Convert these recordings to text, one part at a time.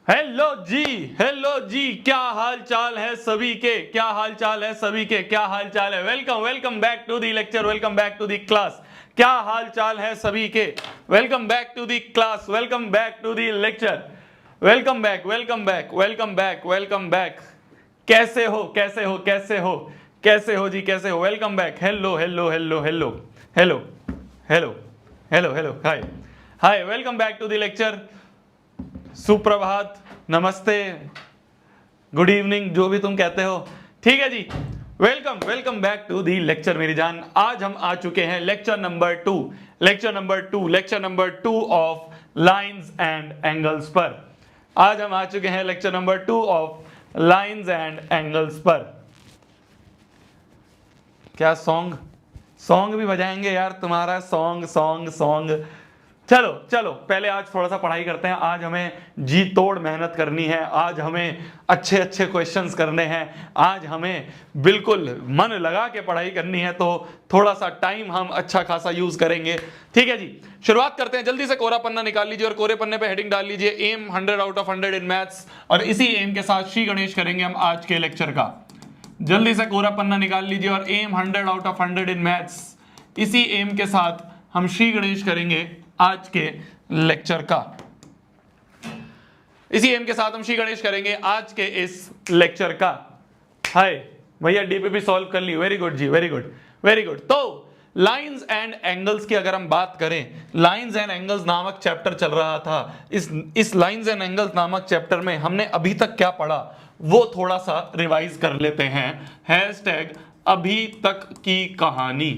Hello जी, hello जी, क्या हाल चाल है सभी के, क्या हाल चाल है सभी के, क्या हाल चाल है। Welcome welcome back to the lecture, welcome back to the class. क्या हाल चाल है सभी के, welcome back to the class, welcome back to the lecture, welcome back, welcome back, welcome back, welcome back. कैसे हो, कैसे हो, कैसे हो, कैसे हो जी, कैसे हो। Welcome back. Hello hello hello hello hello hello hello hello, hi hi, welcome back to the lecture. सुप्रभात, नमस्ते, गुड इवनिंग, जो भी तुम कहते हो, ठीक है जी। Welcome welcome back to the lecture मेरी जान। आज हम आ चुके हैं lecture number 2, lecture number 2 of lines and angles पर। आज हम आ चुके हैं lecture number 2 of lines and angles पर। क्या सॉन्ग सॉन्ग भी बजाएंगे यार, तुम्हारा सॉन्ग सॉन्ग सॉन्ग। चलो चलो, पहले आज थोड़ा सा पढ़ाई करते हैं। आज हमें जी तोड़ मेहनत करनी है, आज हमें अच्छे अच्छे क्वेश्चंस करने हैं, आज हमें बिल्कुल मन लगा के पढ़ाई करनी है। तो थोड़ा सा टाइम हम अच्छा खासा यूज करेंगे, ठीक है जी। शुरुआत करते हैं। जल्दी से कोरा पन्ना निकाल लीजिए और कोरे पन्ने पे हेडिंग डाल लीजिए aim 100 out of 100 in maths. और इसी एम के साथ श्री गणेश करेंगे हम आज के लेक्चर का। जल्दी से कोरा पन्ना निकाल लीजिए और aim 100 out of 100 in maths, इसी एम के साथ हम श्री गणेश करेंगे आज के लेक्चर का। इसी एम के साथ हम श्री गणेश करेंगे आज के इस लेक्चर का। हाय भैया, डीपीपी सॉल्व कर ली, वेरी गुड जी, वेरी गुड वेरी गुड। तो लाइंस एंड एंगल्स की अगर हम बात करें, लाइंस एंड एंगल्स नामक चैप्टर चल रहा था। इस लाइंस एंड एंगल्स नामक चैप्टर में हमने अभी तक क्या पढ़ा वो थोड़ा सा रिवाइज कर लेते हैं। हैशटैग अभी तक की कहानी।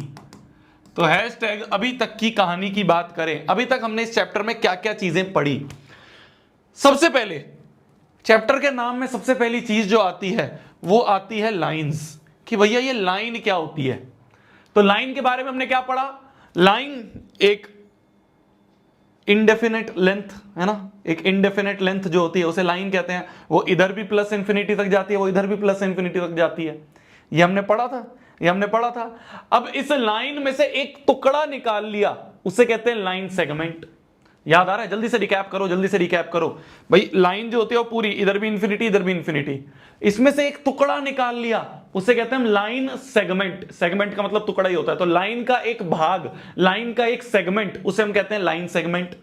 तो हैशटैग अभी तक की कहानी की बात करें, अभी तक हमने इस चैप्टर में क्या क्या चीजें पढ़ी। सबसे पहले चैप्टर के नाम में सबसे पहली चीज जो आती है वो आती है लाइंस, कि भैया ये लाइन क्या होती है। तो लाइन के बारे में हमने क्या पढ़ा। लाइन एक इंडेफिनेट लेंथ है ना, एक इंडेफिनेट लेंथ जो होती है उसे लाइन कहते हैं। वो इधर भी प्लस इंफिनिटी तक जाती है, वो इधर भी प्लस इंफिनिटी तक जाती है। ये हमने पढ़ा था, ये हमने पढ़ा था। अब इस लाइन में से एक टुकड़ा निकाल लिया, उसे कहते हैं लाइन सेगमेंट। याद आ रहा है? जल्दी से रिकैप करो, जल्दी से रिकैप करो भाई। लाइन जो होती है वो पूरी, इधर भी इंफिनिटी इधर भी इंफिनिटी, इसमें से एक टुकड़ा निकाल लिया उसे कहते हैं लाइन सेगमेंट। सेगमेंट का मतलब टुकड़ा ही होता है। तो लाइन का एक भाग, लाइन का एक सेगमेंट, उसे हम कहते हैं लाइन सेगमेंट।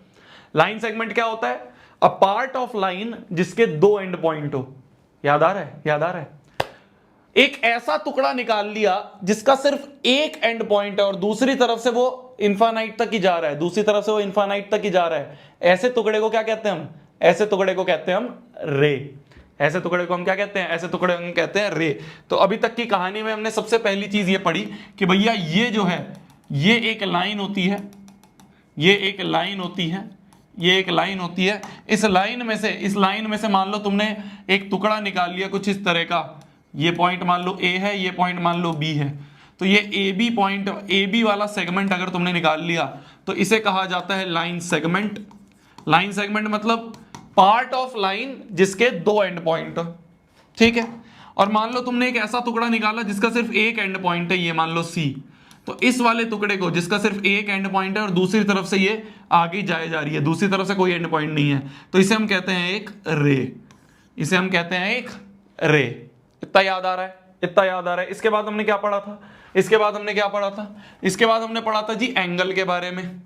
लाइन सेगमेंट क्या होता है? अ पार्ट ऑफ लाइन जिसके दो एंड पॉइंट हो। याद आ रहा है? याद आ रहा है? एक ऐसा टुकड़ा निकाल लिया जिसका सिर्फ एक एंड पॉइंट है और दूसरी तरफ से वो इनफाइनाइट तक ही जा रहा है, दूसरी तरफ से वो इनफाइनाइट तक ही जा रहा है। ऐसे टुकड़े को क्या कहते हैं हम? ऐसे टुकड़े को कहते हैं हम रे। ऐसे टुकड़े को हम क्या कहते हैं? ऐसे टुकड़े हम कहते हैं रे। तो अभी तक की कहानी में हमने सबसे पहली चीज ये पढ़ी कि भैया ये जो है ये एक लाइन होती है, ये एक लाइन होती है, ये एक लाइन होती है। इस लाइन में से मान लो तुमने एक टुकड़ा निकाल लिया कुछ इस तरह का। ये पॉइंट मान लो ए है, ये पॉइंट मान लो बी है। तो ये A B point, A B वाला सेगमेंट अगर तुमने निकाल लिया तो इसे कहा जाता है लाइन सेगमेंट। लाइन सेगमेंट मतलब पार्ट ऑफ लाइन जिसके दो एंड पॉइंट हो, ठीक है। और मान लो तुमने एक ऐसा टुकड़ा निकाला जिसका सिर्फ एक एंड पॉइंट है, ये मान लो सी। तो इस वाले टुकड़े को जिसका सिर्फ एक एंड पॉइंट है और दूसरी तरफ से ये आगे जाए जा रही है, दूसरी तरफ से कोई एंड पॉइंट नहीं है, तो इसे हम कहते हैं एक रे। इसे हम कहते हैं एक रे। इतना याद आ रहा है? इतना याद आ रहा है? इसके बाद हमने क्या पढ़ा था? इसके बाद हमने क्या पढ़ा था? इसके बाद हमने पढ़ा था जी एंगल के बारे में।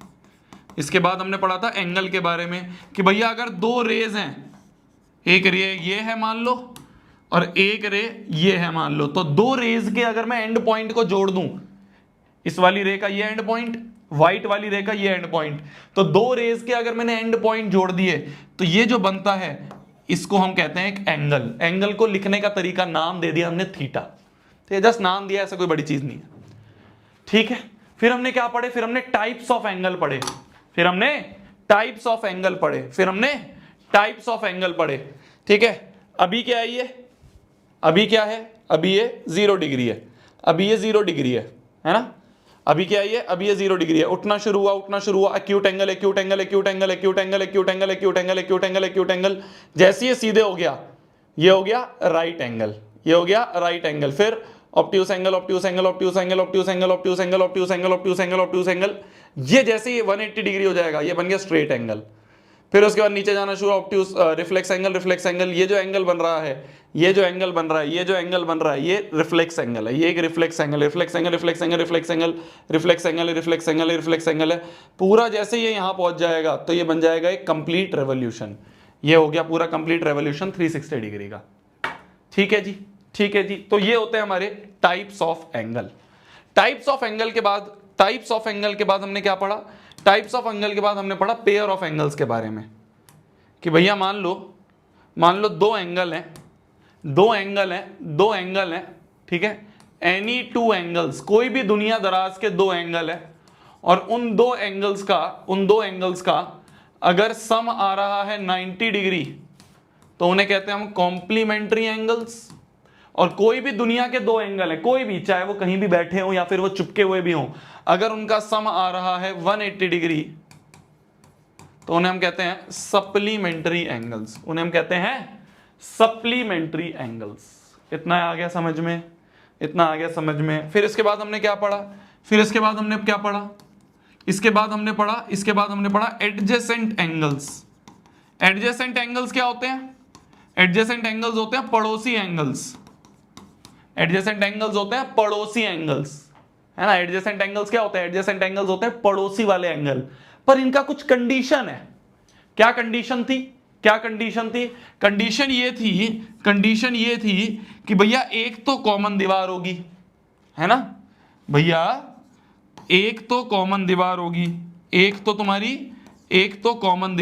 इसके बाद हमने पढ़ा था एंगल के बारे में कि भैया अगर दो रेज हैं, एक रे ये है मान लो और एक रे ये है मान लो, तो दो रेज के अगर मैं एंड पॉइंट को जोड़ दूं, इस वाली रे का ये एंड पॉइंट, व्हाइट वाली रे का ये एंड पॉइंट, तो दो रेज के अगर मैंने एंड पॉइंट जोड़ दिए तो ये जो बनता है इसको हम कहते हैं एक एंगल। एंगल को लिखने का तरीका नाम दे दिया हमने थीटा। तो ये जस्ट नाम दिया, ऐसा कोई बड़ी चीज नहीं है, ठीक है। फिर हमने क्या पढ़े? फिर हमने टाइप्स ऑफ एंगल पढ़े, फिर हमने टाइप्स ऑफ एंगल पढ़े, फिर हमने टाइप्स ऑफ एंगल पढ़े, ठीक है। अभी क्या है ये? अभी क्या है? अभी ये 0 डिग्री है, अभी ये 0 डिग्री है ना। अभी क्या है ये? अभी ये 0 डिग्री है। उठना शुरू हुआ, उठना शुरू हुआ, acute angle, acute angle, acute angle, acute angle, acute angle, acute angle, acute angle, acute angle. जैसे ये सीधे हो गया, ये हो गया राइट एंगल, ये हो गया राइट एंगल। फिर obtuse angle, obtuse angle, obtuse angle, obtuse angle, obtuse angle, obtuse angle, obtuse angle, obtuse angle. ये जैसे ही 180 डिग्री हो जाएगा ये बन गया स्ट्रेट एंगल। फिर उसके बाद नीचे जाना शुरू, ऑब्ट्यूस, रिफ्लेक्स एंगल, ये जो एंगल बन रहा है, ये जो एंगल बन रहा है, ये जो एंगल बन रहा है, ये रिफ्लेक्स एंगल है, ये एक रिफ्लेक्स एंगल है। पूरा जैसे ये यहाँ पहुंच जाएगा तो ये बन जाएगा एक कंप्लीट रेवोल्यूशन। ये हो गया पूरा कंप्लीट रेवोल्यूशन 360 डिग्री का। ठीक है जी, ठीक है जी। तो ये होते हैं हमारे types of angle. Types of angle के बाद हमने क्या पढ़ा? टाइप्स ऑफ एंगल के बाद हमने पढ़ा पेयर ऑफ एंगल्स के बारे में, कि भैया मान लो दो एंगल हैं, ठीक है, एनी टू एंगल्स, कोई भी दुनिया दराज के दो एंगल है, और उन दो एंगल्स का अगर सम आ रहा है 90 डिग्री तो उन्हें कहते हैं हम कॉम्प्लीमेंट्री एंगल्स। और कोई भी दुनिया के दो एंगल है, कोई भी, चाहे वो कहीं भी बैठे हो या फिर वो चुपके हुए भी हो, अगर उनका सम आ रहा है 180 डिग्री तो उन्हें हम कहते हैं सप्लीमेंट्री एंगल्स। इतना आ गया समझ में? फिर इसके बाद हमने क्या पढ़ा? इसके बाद हमने पढ़ा एडजेसेंट एंगल्स। एडजेसेंट एंगल्स क्या होते हैं? एडजेसेंट एंगल्स होते हैं पड़ोसी एंगल्स। है ना? एडजेसेंट एंगल्स क्या होते हैं? एडजेसेंट एंगल्स होते हैं पड़ोसी वाले एंगल, पर इनका कुछ कंडीशन है। क्या कंडीशन थी? कंडीशन ये थी कि भैया एक तो कॉमन दीवार होगी, है ना भैया, एक तो कॉमन दीवार होगी, एक तो कॉमन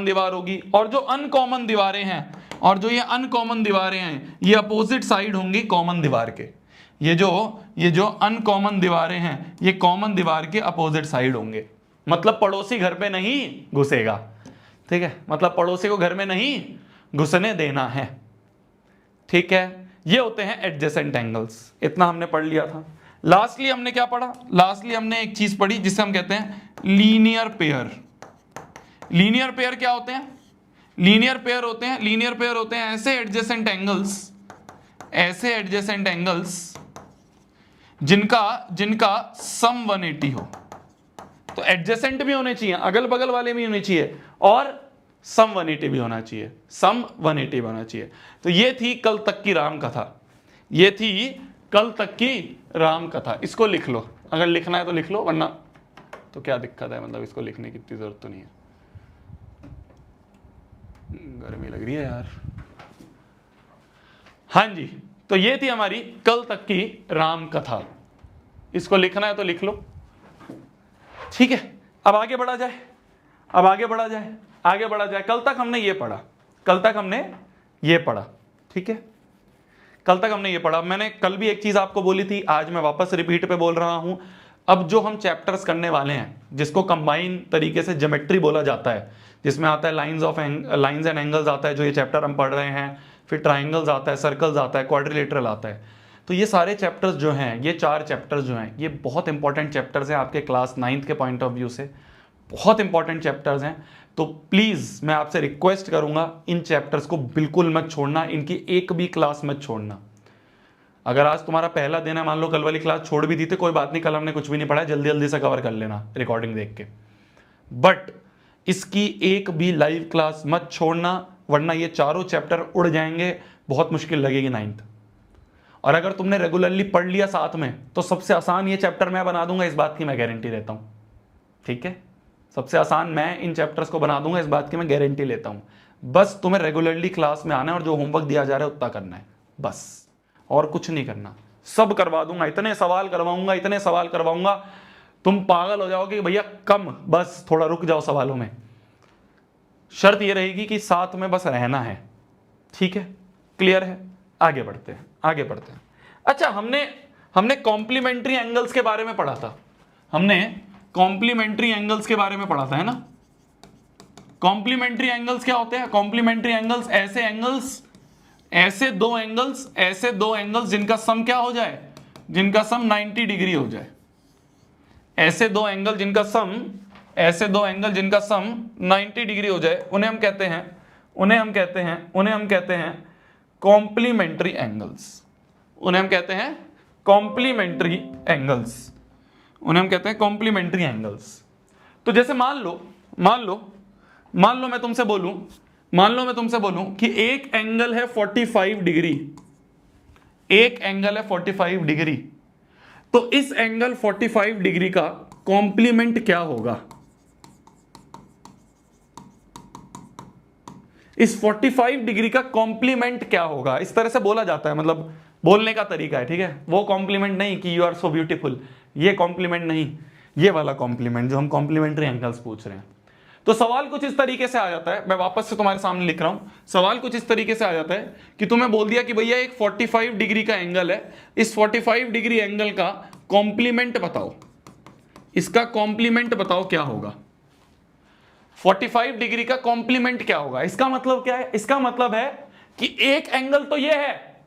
दीवार होगी, और जो अनकॉमन दीवारें हैं, ये अपोजिट साइड होंगी कॉमन दीवार के। ये जो अनकॉमन दीवारें हैं, ये कॉमन दीवार के अपोजिट साइड होंगे। मतलब पड़ोसी घर पे नहीं घुसेगा, ठीक है, मतलब पड़ोसी को घर में नहीं घुसने देना है। ठीक है, ये होते हैं एडजेसेंट एंगल्स। इतना हमने पढ़ लिया था। लास्टली हमने क्या पढ़ा? हमने एक चीज पढ़ी जिसे हम कहते हैं लीनियर पेयर। लीनियर पेयर क्या होते हैं? लीनियर पेयर होते हैं ऐसे एडजेसेंट एंगल्स जिनका सम 180 हो। तो एडजेसेंट भी होने चाहिए, अगल बगल वाले भी होने चाहिए, और सम 180 भी होना चाहिए। तो ये थी कल तक की राम कथा। इसको लिख लो, अगर लिखना है तो लिख लो, वरना तो क्या दिक्कत है, मतलब इसको लिखने की इतनी जरूरत तो नहीं है। गर्मी लग रही है यार। हाँ जी, तो ये थी हमारी कल तक की राम कथा। इसको लिखना है तो लिख लो, ठीक है। अब आगे बढ़ा जाए। कल तक हमने ये पढ़ा, ठीक है। कल तक हमने ये पढ़ा। मैंने कल भी एक चीज आपको बोली थी, आज मैं वापस रिपीट पे बोल रहा हूं। अब जो हम चैप्टर्स करने वाले हैं, जिसको कंबाइन तरीके से ज्योमेट्री बोला जाता है, जिसमें आता है लाइंस एंड एंगल्स आता है, जो ये चैप्टर हम पढ़ रहे हैं, फिर ट्राइंगल्स आता है, सर्कल्स आता है, क्वाड्रिलेटरल आता है। तो ये सारे चैप्टर्स जो हैं, ये 4 चैप्टर्स जो हैं, ये बहुत इंपॉर्टेंट चैप्टर्स हैं आपके क्लास 9th के पॉइंट ऑफ व्यू से, बहुत इंपॉर्टेंट चैप्टर्स हैं। तो प्लीज़ मैं आपसे रिक्वेस्ट करूंगा, इन चैप्टर्स को बिल्कुल मत छोड़ना, इनकी एक भी क्लास मत छोड़ना। अगर आज तुम्हारा पहला दिन है, मान लो कल वाली क्लास छोड़ भी दी थी, कोई बात नहीं, कल हमने कुछ भी नहीं पढ़ा है, जल्दी जल्दी से कवर कर लेना रिकॉर्डिंग देख के। बट इसकी एक भी लाइव क्लास मत छोड़ना, वरना ये चारों चैप्टर उड़ जाएंगे, बहुत मुश्किल लगेगी 9th। और अगर तुमने रेगुलरली पढ़ लिया साथ में, तो सबसे आसान ये चैप्टर मैं बना दूंगा, इस बात की मैं गारंटी देता हूं, ठीक है। सबसे आसान मैं इन चैप्टर्स को बना दूंगा, इस बात की मैं गारंटी लेता हूं। बस तुम्हें रेगुलरली क्लास में आना है और जो होमवर्क दिया जा रहा है उतना करना है, बस, और कुछ नहीं करना। सब करवा दूंगा, इतने सवाल करवाऊंगा, तुम पागल हो जाओगे भैया कम, बस थोड़ा रुक जाओ सवालों में। शर्त यह रहेगी कि साथ में बस रहना है, ठीक है, क्लियर है। आगे बढ़ते हैं। अच्छा, हमने कॉम्प्लीमेंट्री एंगल्स के बारे में पढ़ा था, है ना। कॉम्प्लीमेंट्री एंगल्स क्या होते हैं? कॉम्प्लीमेंट्री एंगल्स ऐसे दो एंगल्स जिनका सम क्या हो जाए, जिनका सम 90 डिग्री हो जाए। ऐसे दो एंगल जिनका सम 90 डिग्री हो जाए, उन्हें हम कहते हैं कॉम्प्लीमेंट्री एंगल्स। कॉम्प्लीमेंट्री एंगल्स, उन्हें हम कहते हैं कॉम्प्लीमेंट्री एंगल्स। तो जैसे मान लो मैं तुमसे बोलूं कि एक एंगल है 45 डिग्री, एक एंगल है 45 डिग्री, तो इस एंगल 45 डिग्री का कॉम्प्लीमेंट क्या होगा? इस 45 डिग्री का कॉम्प्लीमेंट क्या होगा? इस तरह से बोला जाता है, मतलब बोलने का तरीका है, ठीक है। वो कॉम्प्लीमेंट नहीं कि यू आर सो ब्यूटीफुल, ये कॉम्प्लीमेंट नहीं, ये वाला कॉम्प्लीमेंट जो हम कॉम्प्लीमेंट्री एंगल्स पूछ रहे हैं। तो सवाल कुछ इस तरीके से आ जाता है, मैं वापस से तुम्हारे सामने लिख रहा हूं। सवाल कुछ इस तरीके से आ जाता है कि तुम्हें बोल दिया कि भैया एक 45 डिग्री का एंगल है, इस 45 डिग्री एंगल का कॉम्प्लीमेंट बताओ, इसका कॉम्प्लीमेंट बताओ क्या होगा? 45 डिग्री का कॉम्प्लीमेंट क्या होगा? इसका मतलब क्या है? इसका मतलब है कि एक एंगल तो ये है,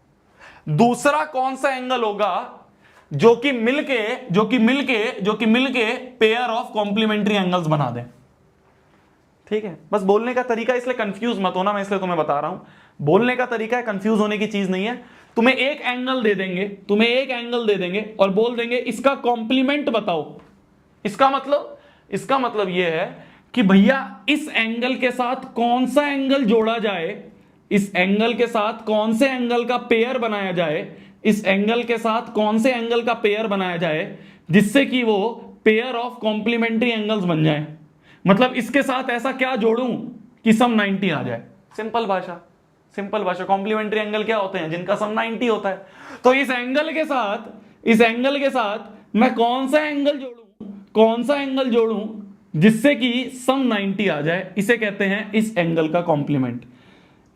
दूसरा कौन सा एंगल होगा जो कि मिलके पेयर ऑफ कॉम्प्लीमेंट्री एंगल्स बना दे। ठीक है, बस बोलने का तरीका, इसलिए कंफ्यूज मत होना, मैं इसलिए तुम्हें बता रहा हूं, बोलने का तरीका है, कंफ्यूज होने की चीज नहीं है। तुम्हें एक एंगल दे देंगे और बोल देंगे इसका कॉम्प्लीमेंट बताओ। इसका मतलब यह है कि भैया इस एंगल के साथ कौन सा एंगल जोड़ा जाए, इस एंगल के साथ कौन से एंगल का पेयर बनाया जाए, इस एंगल के साथ कौन से एंगल का पेयर बनाया जाए जिससे कि वो पेयर ऑफ कॉम्प्लीमेंट्री एंगल्स बन जाए। मतलब इसके साथ ऐसा क्या जोड़ूं कि सम 90 आ जाए। सिंपल भाषा, कॉम्प्लीमेंट्री एंगल क्या होते हैं? जिनका सम 90 होता है। तो इस एंगल के साथ मैं कौन सा एंगल जोड़ूं जिससे कि सम 90 आ जाए, इसे कहते हैं इस एंगल का कॉम्प्लीमेंट,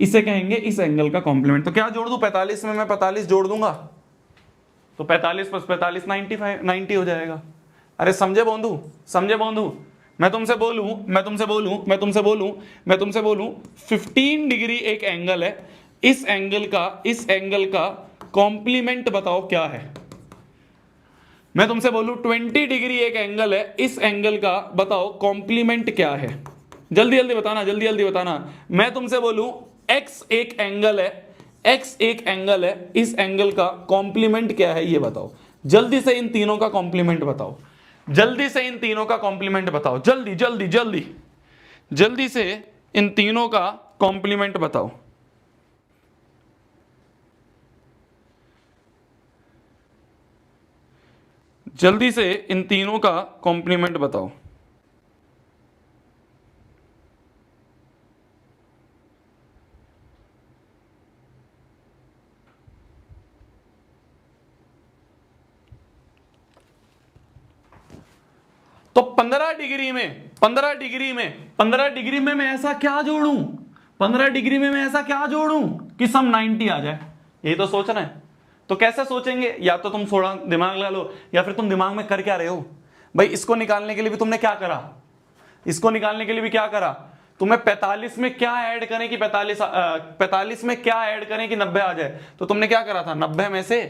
इसे कहेंगे इस एंगल का कॉम्प्लीमेंट। तो क्या जोड़ दूं? 45 में मैं 45 जोड़ दूंगा तो 45 + 45 90 हो जाएगा। अरे समझे बोंधू? मैं तुमसे बोलूं 15 डिग्री एक एंगल है, इस एंगल का कॉम्प्लीमेंट बताओ क्या है? मैं तुमसे बोलूं 20 डिग्री एक एंगल है, इस एंगल का बताओ कॉम्प्लीमेंट क्या है? जल्दी जल्दी बताना। मैं तुमसे बोलूं x एक एंगल है, इस एंगल का कॉम्प्लीमेंट क्या है ये बताओ। जल्दी से इन तीनों का कॉम्प्लीमेंट बताओ, जल्दी से इन तीनों का कॉम्प्लीमेंट बताओ, जल्दी से इन तीनों का कॉम्प्लीमेंट बताओ। जल्दी से इन तीनों का कॉम्प्लीमेंट बताओ। तो 15 डिग्री में मैं ऐसा क्या जोड़ूं? 15 डिग्री में मैं ऐसा क्या जोड़ूं कि सम 90 आ जाए? यही तो सोचना है। तो कैसे सोचेंगे? या तो तुम थोड़ा दिमाग लगा लो, या फिर तुम दिमाग में कर क्या रहे हो भाई? इसको निकालने के लिए भी तुमने क्या करा? तुम्हें 45 में क्या ऐड करें कि 45 में क्या ऐड करें कि 90 आ जाए? तो तुमने क्या करा था? 90 में से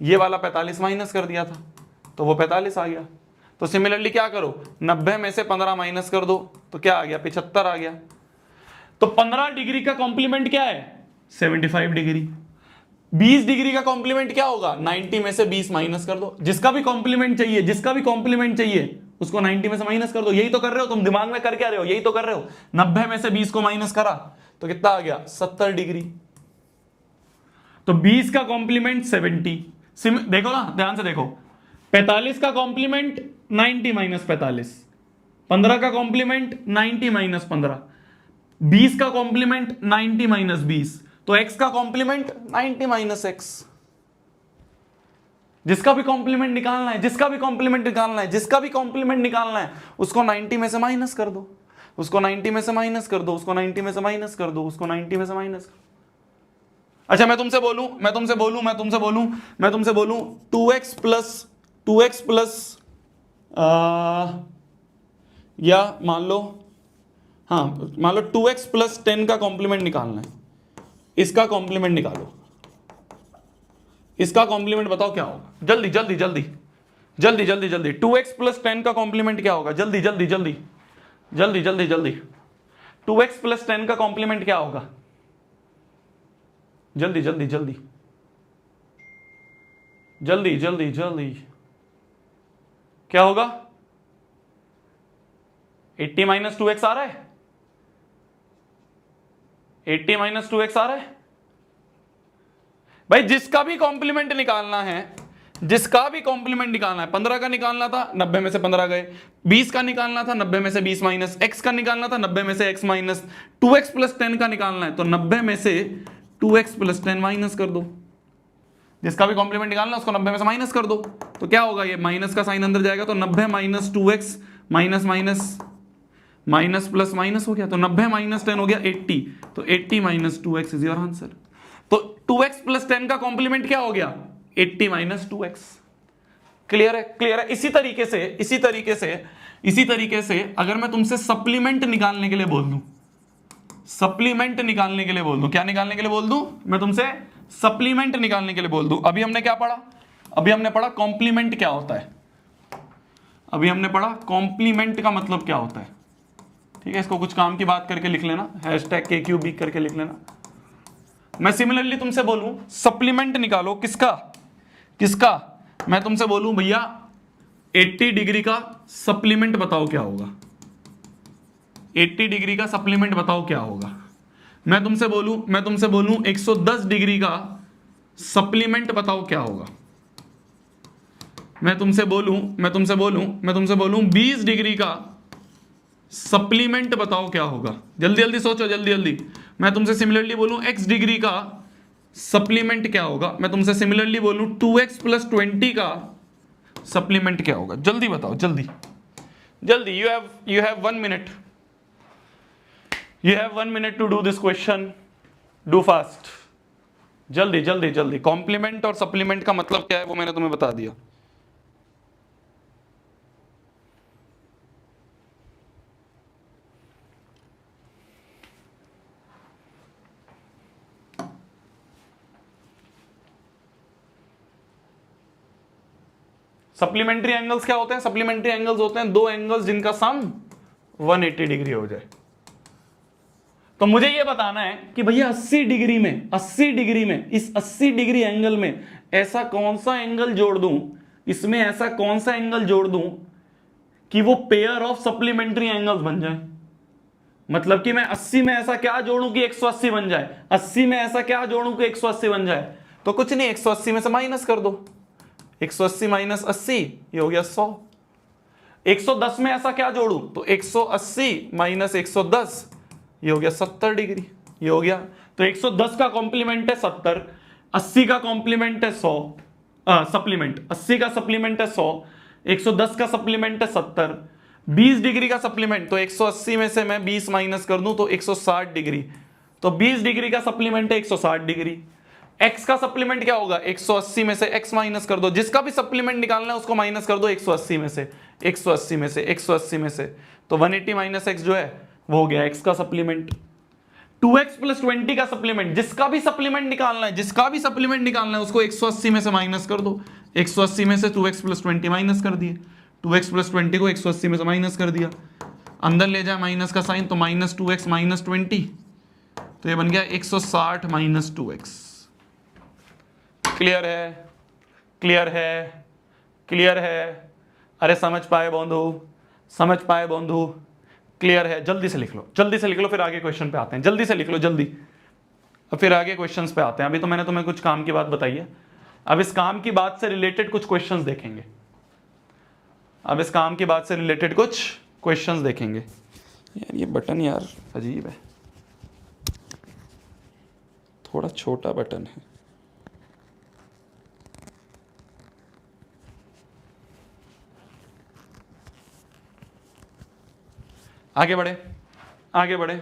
ये वाला 45 माइनस कर दिया था, तो वो 45 आ गया। तो सिमिलरली क्या करो, 90 में से 15 माइनस कर दो, तो क्या आ गया? 75 आ गया। तो 15 डिग्री का कॉम्प्लीमेंट क्या है? 75 डिग्री। 20 डिग्री का कॉम्प्लीमेंट क्या होगा? 90 में से 20 माइनस कर दो। जिसका भी कॉम्प्लीमेंट चाहिए उसको 90 में से माइनस कर दो। यही तो कर रहे हो तुम, दिमाग में कर क्या रहे हो? यही तो कर रहे हो। 90 में से 20 को माइनस करा तो कितना आ गया? 70 डिग्री। तो 20 का कॉम्प्लीमेंट 70। देखो ना, ध्यान से देखो, 45 का कॉम्प्लीमेंट 90 माइनस 45, 15 का कॉम्प्लीमेंट 90 माइनस 15, 20 का कॉम्प्लीमेंट 90 माइनस 20, तो x का कॉम्प्लीमेंट 90 माइनस x। जिसका भी कॉम्प्लीमेंट निकालना है उसको 90 में से माइनस कर दो, उसको 90 में से माइनस कर दो। अच्छा मैं तुमसे बोलूं 2x प्लस या मान लो 2x प्लस 10 का कॉम्प्लीमेंट निकालना है। इसका कॉम्प्लीमेंट निकालो, इसका कॉम्प्लीमेंट बताओ क्या होगा? जल्दी 2x प्लस 10 का कॉम्प्लीमेंट क्या होगा? जल्दी 2x प्लस 10 का कॉम्प्लीमेंट क्या होगा? जल्दी जल्दी जल्दी जल्दी, क्या होगा? 80 माइनस 2x आ रहा है, 80 माइनस 2x आ रहा है भाई। जिसका भी कॉम्प्लीमेंट निकालना है, जिसका भी कॉम्प्लीमेंट निकालना है, 15 का निकालना था 90 में से 15 गए, 20 का निकालना था 90 में से 20 माइनस, x का निकालना था 90 में से x माइनस, 2x प्लस 10 का निकालना है तो 90 में से 2x प्लस 10 माइनस कर दो। जिसका भी कॉम्प्लीमेंट निकालना है उसको 90 में से माइनस कर दो, तो क्या होगा? ये माइनस का साइन अंदर जाएगा तो 90 minus 2x minus minus minus plus minus हो गया, तो 90 माइनस 10 हो गया 80, तो 80 minus 2x is your answer. तो 2x प्लस 10 का कॉम्प्लीमेंट क्या हो गया? 80 माइनस 2x। क्लियर है? क्लियर है? इसी तरीके से अगर मैं तुमसे सप्लीमेंट निकालने के लिए बोल दूं, सप्लीमेंट निकालने के लिए बोल दूं, क्या निकालने के लिए बोल दूं? मैं तुमसे सप्लीमेंट निकालने के लिए बोल दूं। अभी हमने क्या पढ़ा? अभी हमने पढ़ा कॉम्प्लीमेंट क्या होता है। अभी हमने पढ़ा कॉम्प्लीमेंट का मतलब क्या होता है। ठीक है, इसको कुछ काम की बात करके लिख लेना, #KQB करके लिख लेना। मैं सिमिलरली तुमसे बोलूं सप्लीमेंट निकालो, किसका किसका? मैं तुमसे बोलूं भैया 80 डिग्री का सप्लीमेंट बताओ क्या होगा, 80 डिग्री का सप्लीमेंट बताओ क्या होगा। मैं तुमसे बोलूं 110 डिग्री का सप्लीमेंट बताओ क्या होगा। मैं तुमसे बोलूं 20 डिग्री का सप्लीमेंट बताओ क्या होगा। जल्दी जल्दी सोचो, जल्दी जल्दी। मैं तुमसे सिमिलरली बोलूं x डिग्री का सप्लीमेंट क्या होगा। मैं तुमसे सिमिलरली बोलूं 2x प्लस 20 का सप्लीमेंट क्या होगा। जल्दी बताओ, जल्दी जल्दी। You have 1 minute, you have 1 minute to do this question, do fast, जल्दी जल्दी जल्दी। कॉम्प्लीमेंट और सप्लीमेंट का मतलब क्या है वो मैंने तुम्हें बता दिया। सप्लीमेंट्री एंगल्स क्या होते हैं? सप्लीमेंट्री एंगल्स होते हैं दो एंगल्स जिनका सम 180 डिग्री हो जाए। तो मुझे यह बताना है कि भैया 80 डिग्री में इस 80 डिग्री एंगल में ऐसा कौन सा एंगल जोड़ दूं, इसमें ऐसा कौन सा एंगल जोड़ दूं कि वो पेयर ऑफ सप्लीमेंट्री एंगल्स बन जाए। मतलब कि मैं 80 में ऐसा क्या जोड़ूं कि 180 बन जाए, 80 में ऐसा क्या जोड़ूं कि 180 बन जाए। तो कुछ नहीं, 180 में से माइनस कर दो, 180 माइनस 80 ये हो गया 100। 110 में ऐसा क्या जोड़ूं तो 180 माइनस 110 ये हो गया 70 डिग्री, ये हो गया। तो 110 का कॉम्प्लीमेंट है 70, 80 का कॉम्प्लीमेंट है 100, सप्लीमेंट 80 का सप्लीमेंट है 100, 110 का सप्लीमेंट है 70, 20 डिग्री का सप्लीमेंट, तो 180 में से मैं 20 माइनस कर दूं तो 160 डिग्री, तो 20 डिग्री का सप्लीमेंट है 160 डिग्री। x का सप्लीमेंट क्या होगा? 180 में से x माइनस कर दो, जिसका भी सप्लीमेंट निकालना है उसको माइनस कर दो 180 में से, 180 में से, 180 में से, तो 180 माइनस x जो है वो हो गया x का सप्लीमेंट। 2x प्लस 20 का सप्लीमेंट, जिसका भी सप्लीमेंट निकालना है उसको 180 में से माइनस कर दो, 180 में से 2x प्लस 20 माइनस कर दिए, 2x प्लस 20 को 180 में से माइनस कर दिया, अंदर ले जाए माइनस का साइन, तो माइनस 2x माइनस 20, तो ये बन गया 160 माइनस 2x। क्लियर है? क्लियर है? क्लियर है? अरे समझ पाए बंधु, समझ पाए बंधु? क्लियर है? जल्दी से लिख लो, जल्दी से लिख लो, फिर आगे क्वेश्चन पे आते हैं। जल्दी से लिख लो, जल्दी, अब फिर आगे क्वेश्चंस पे आते हैं। अभी तो मैंने तुम्हें कुछ काम की बात बताई है, अब इस काम की बात से रिलेटेड कुछ क्वेश्चंस देखेंगे, अब इस काम की बात से रिलेटेड कुछ क्वेश्चंस देखेंगे। यार ये बटन यार अजीब है, थोड़ा छोटा बटन है। आगे बढ़े, आगे बढ़े,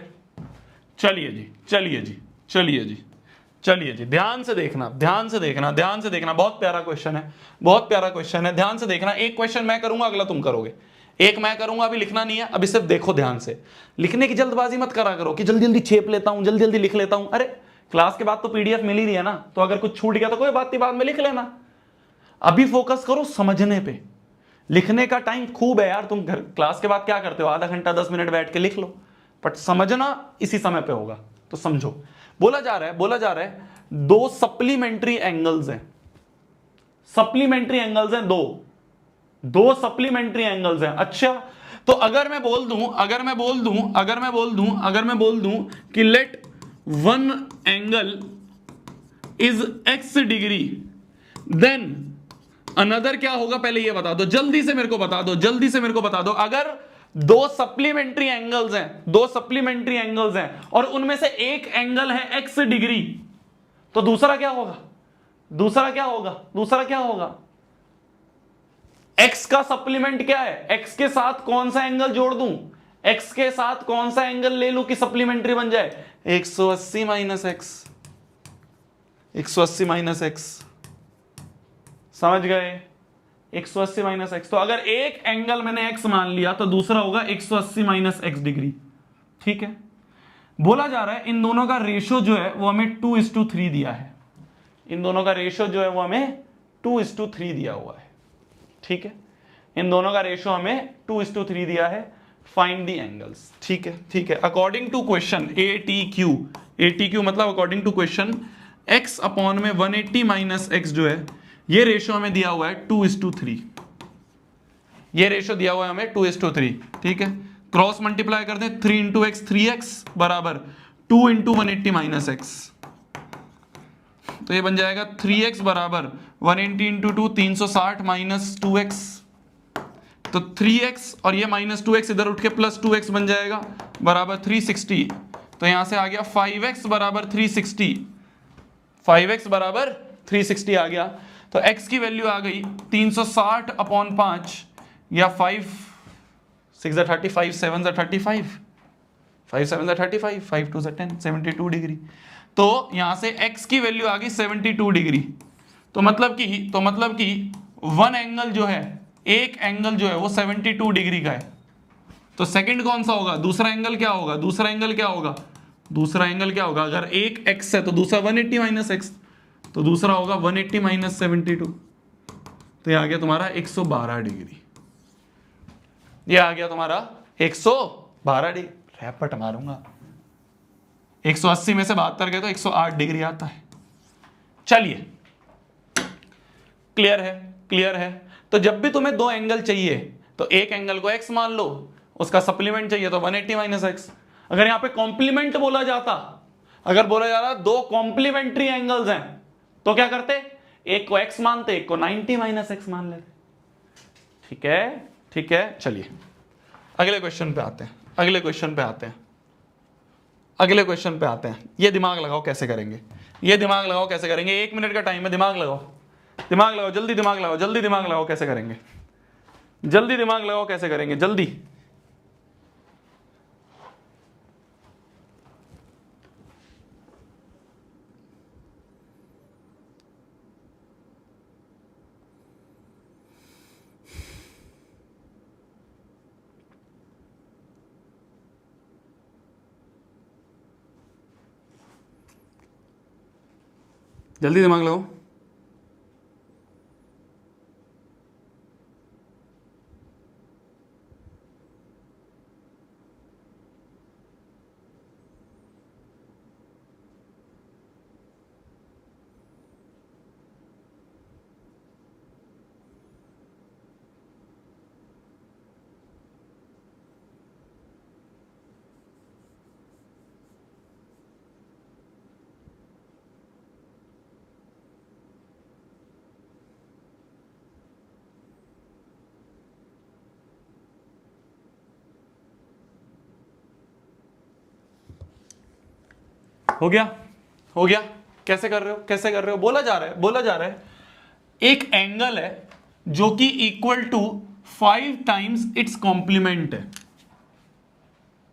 चलिए जी, चलिए जी, चलिए जी, चलिए जी, ध्यान से देखना, ध्यान से देखना, ध्यान से देखना। बहुत प्यारा क्वेश्चन है, बहुत प्यारा क्वेश्चन है, ध्यान से देखना। एक क्वेश्चन मैं करूंगा, अगला तुम करोगे, एक मैं करूंगा, अभी लिखना नहीं है, अभी सिर्फ देखो ध्यान से। लिखने की जल्दबाजी मत करा करो कि जल्दी जल्दी छेप लेता हूं, जल्दी जल्दी लिख लेता हूं। अरे क्लास के बाद तो पीडीएफ मिल ही रही है ना, तो अगर कुछ छूट गया तो कोई बात नहीं, बाद में लिख लेना। अभी फोकस करो समझने पे, लिखने का टाइम खूब है यार। तुम घर क्लास के बाद क्या करते हो, आधा घंटा 10 मिनट बैठ के लिख लो, बट समझना इसी समय पे होगा, तो समझो। बोला जा रहा है दो सप्लीमेंट्री एंगल्स हैं, सप्लीमेंट्री एंगल्स हैं, दो सप्लीमेंट्री एंगल्स हैं। अच्छा, तो अगर मैं बोल दूं कि let one angle is x degree, then another क्या होगा, पहले ये बता दो, जल्दी से मेरे को बता दो। अगर दो सप्लीमेंट्री एंगल्स हैं और उनमें से एक एंगल है x डिग्री, तो दूसरा क्या होगा? x का सप्लीमेंट क्या है? x के साथ कौन सा एंगल जोड़ दूं? x के साथ कौन सा एंगल ले लूं कि सप्लीमेंट्री बन जाए? 180 माइनस x। समझ गए? 180 माइनस x। तो अगर एक एंगल मैंने x मान लिया तो दूसरा होगा 180 माइनस x डिग्री। ठीक है, बोला जा रहा है इन दोनों का रेशो जो है वो हमें 2:3 दिया है। इन दोनों का रेशो जो है वो हमें 2:3 दिया हुआ है। ठीक है, इन दोनों का रेशो हमें 2:3 दिया है। Find the angles. ठीक है, अकॉर्डिंग टू क्वेश्चन ATQ मतलब according to question x upon में 180 माइनस x जो है ये रेशो हमें दिया हुआ है 2:3। ये रेशो दिया हुआ है हमें 2:3। ठीक है, क्रॉस मल्टीप्लाई कर दें, 3 इंटू एक्स 3x बराबर 2 इंटू 180 माइनस x, तो ये बन जाएगा 3x बराबर 180 इंटू 2 360 माइनस 2x, तो 3x और ये माइनस 2x इधर उठ के प्लस 2x बन जाएगा बराबर 360। तो यहां से आ गया 5x बराबर 360 आ गया। तो x की वैल्यू आ गई 360 अपॉन 5 या 5 6 35 5 7 35 5 7 35 5 2 10 72 डिग्री। तो यहां से x की वैल्यू आ गई 72 डिग्री। तो मतलब कि वन एंगल जो है, एक एंगल जो है वो 72 डिग्री का है। तो सेकंड कौन सा होगा? दूसरा एंगल क्या होगा? अगर एक x है तो दूसरा 180 माइनस x, तो दूसरा होगा 180 माइनस 72। तो ये आ गया तुम्हारा 112 डिग्री। ये आ गया तुम्हारा 112 डिग्री। रैपट मारूंगा। 180 में से 72 गए तो 108 डिग्री आता है। चलिए, क्लियर है। तो जब भी तुम्हें दो एंगल चाहिए तो एक एंगल को x मान लो, उसका सप्लीमेंट चाहिए तो 180 माइनस x। अगर यहां पे कॉम्प्लीमेंट बोला जाता, अगर बोला जा रहा दो कॉम्प्लीमेंट्री एंगल्स हैं, तो क्या करते? एक को x मानते, एक को 90 माइनस x मान लेते। ठीक है, चलिए अगले क्वेश्चन पे आते हैं। ये दिमाग लगाओ कैसे करेंगे, 1 मिनट का टाइम है। दिमाग लगाओ, जल्दी दिमाग लगाओ, कैसे करेंगे? जल्दी। जल्दी दिमाग लगाओ। हो गया। कैसे कर रहे हो? बोला जा रहा है एक एंगल है जो कि equal to 5 times its complement है।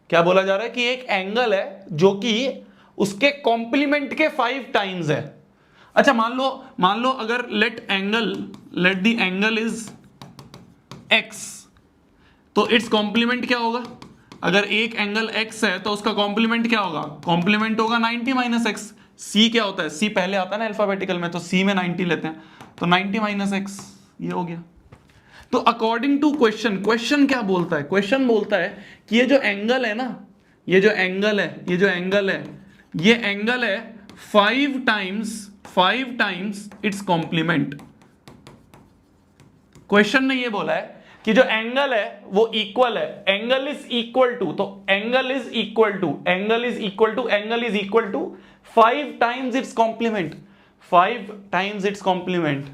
क्या बोला जा रहा है? कि एक एंगल है जो कि उसके कॉम्प्लीमेंट के 5 टाइम्स है। अच्छा, मान लो अगर let the angle is x, तो इट्स कॉम्प्लीमेंट क्या होगा? अगर एक एंगल x है तो उसका कॉम्प्लीमेंट क्या होगा? कॉम्प्लीमेंट होगा 90 माइनस एक्स। c क्या होता है? c पहले आता है ना अल्फाबेटिकल में, तो c में 90 लेते हैं, तो 90 माइनस एक्स, ये हो गया। तो अकॉर्डिंग टू क्वेश्चन क्या बोलता है? क्वेश्चन बोलता है कि ये जो एंगल है ना, ये एंगल है 5 टाइम्स इट्स कॉम्प्लीमेंट। क्वेश्चन ने ये बोला है कि जो एंगल है वो इक्वल है, एंगल इज इक्वल टू, तो angle is equal to 5 times its complement, 5 times its complement,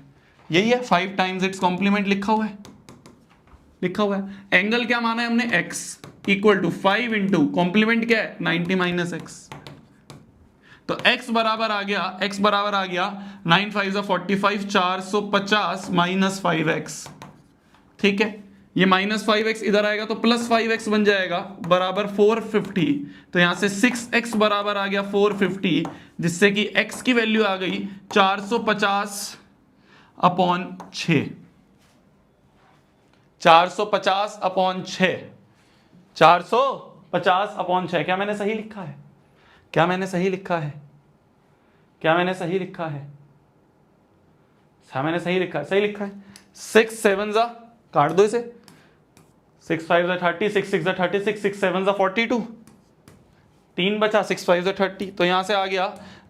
यही है 5 टाइम्स इट्स कॉम्प्लीमेंट लिखा हुआ है, लिखा हुआ है। एंगल क्या माना है हमने, x equal to 5 into complement क्या है 90 माइनस एक्स, तो x बराबर आ गया, 9 5 45, 450 माइनस 5x, ठीक है। ये माइनस 5x इधर आएगा तो प्लस 5x बन जाएगा बराबर 450, तो यहां से 6x बराबर आ गया 450, जिससे कि x की वैल्यू आ गई 450 अपॉन 6, 450 अपॉन 6, 450 अपॉन 6। क्या मैंने सही लिखा है, क्या मैंने सही लिखा है, क्या मैंने सही लिखा है, क्या मैंने सही लिखा है, सही लिखा है। 6 7 जा काट दो इसे, 6 5 जा 30, 6 6 जा 36, 6 7 जा 42, 3 बचा, 6 5 जा 30, तो यहां से आ गया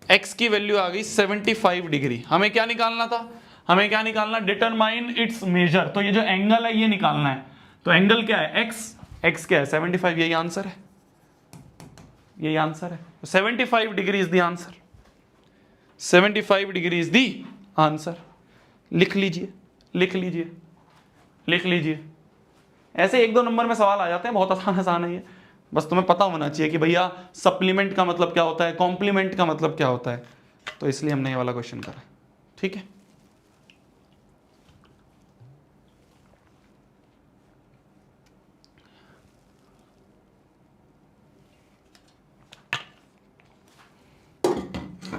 x की वैल्यू आ गई 75 डिग्री। हमें क्या निकालना था, हमें क्या निकालना, डिटरमाइन इट्स मेजर, तो ये जो एंगल है ये निकालना है। तो एंगल क्या है x क्या है 75, यही आंसर है, यही आंसर है। 75 degree is the answer, 75 degree is the answer. लिख लीजिए, लिख लीजिए, लिख लीजिए। ऐसे 1-2 नंबर में सवाल आ जाते हैं, बहुत आसान आसान है ये, बस तुम्हें पता होना चाहिए कि भैया सप्लीमेंट का मतलब क्या होता है, कॉम्प्लीमेंट का मतलब क्या होता है, तो इसलिए हमने ये वाला क्वेश्चन करा, ठीक है।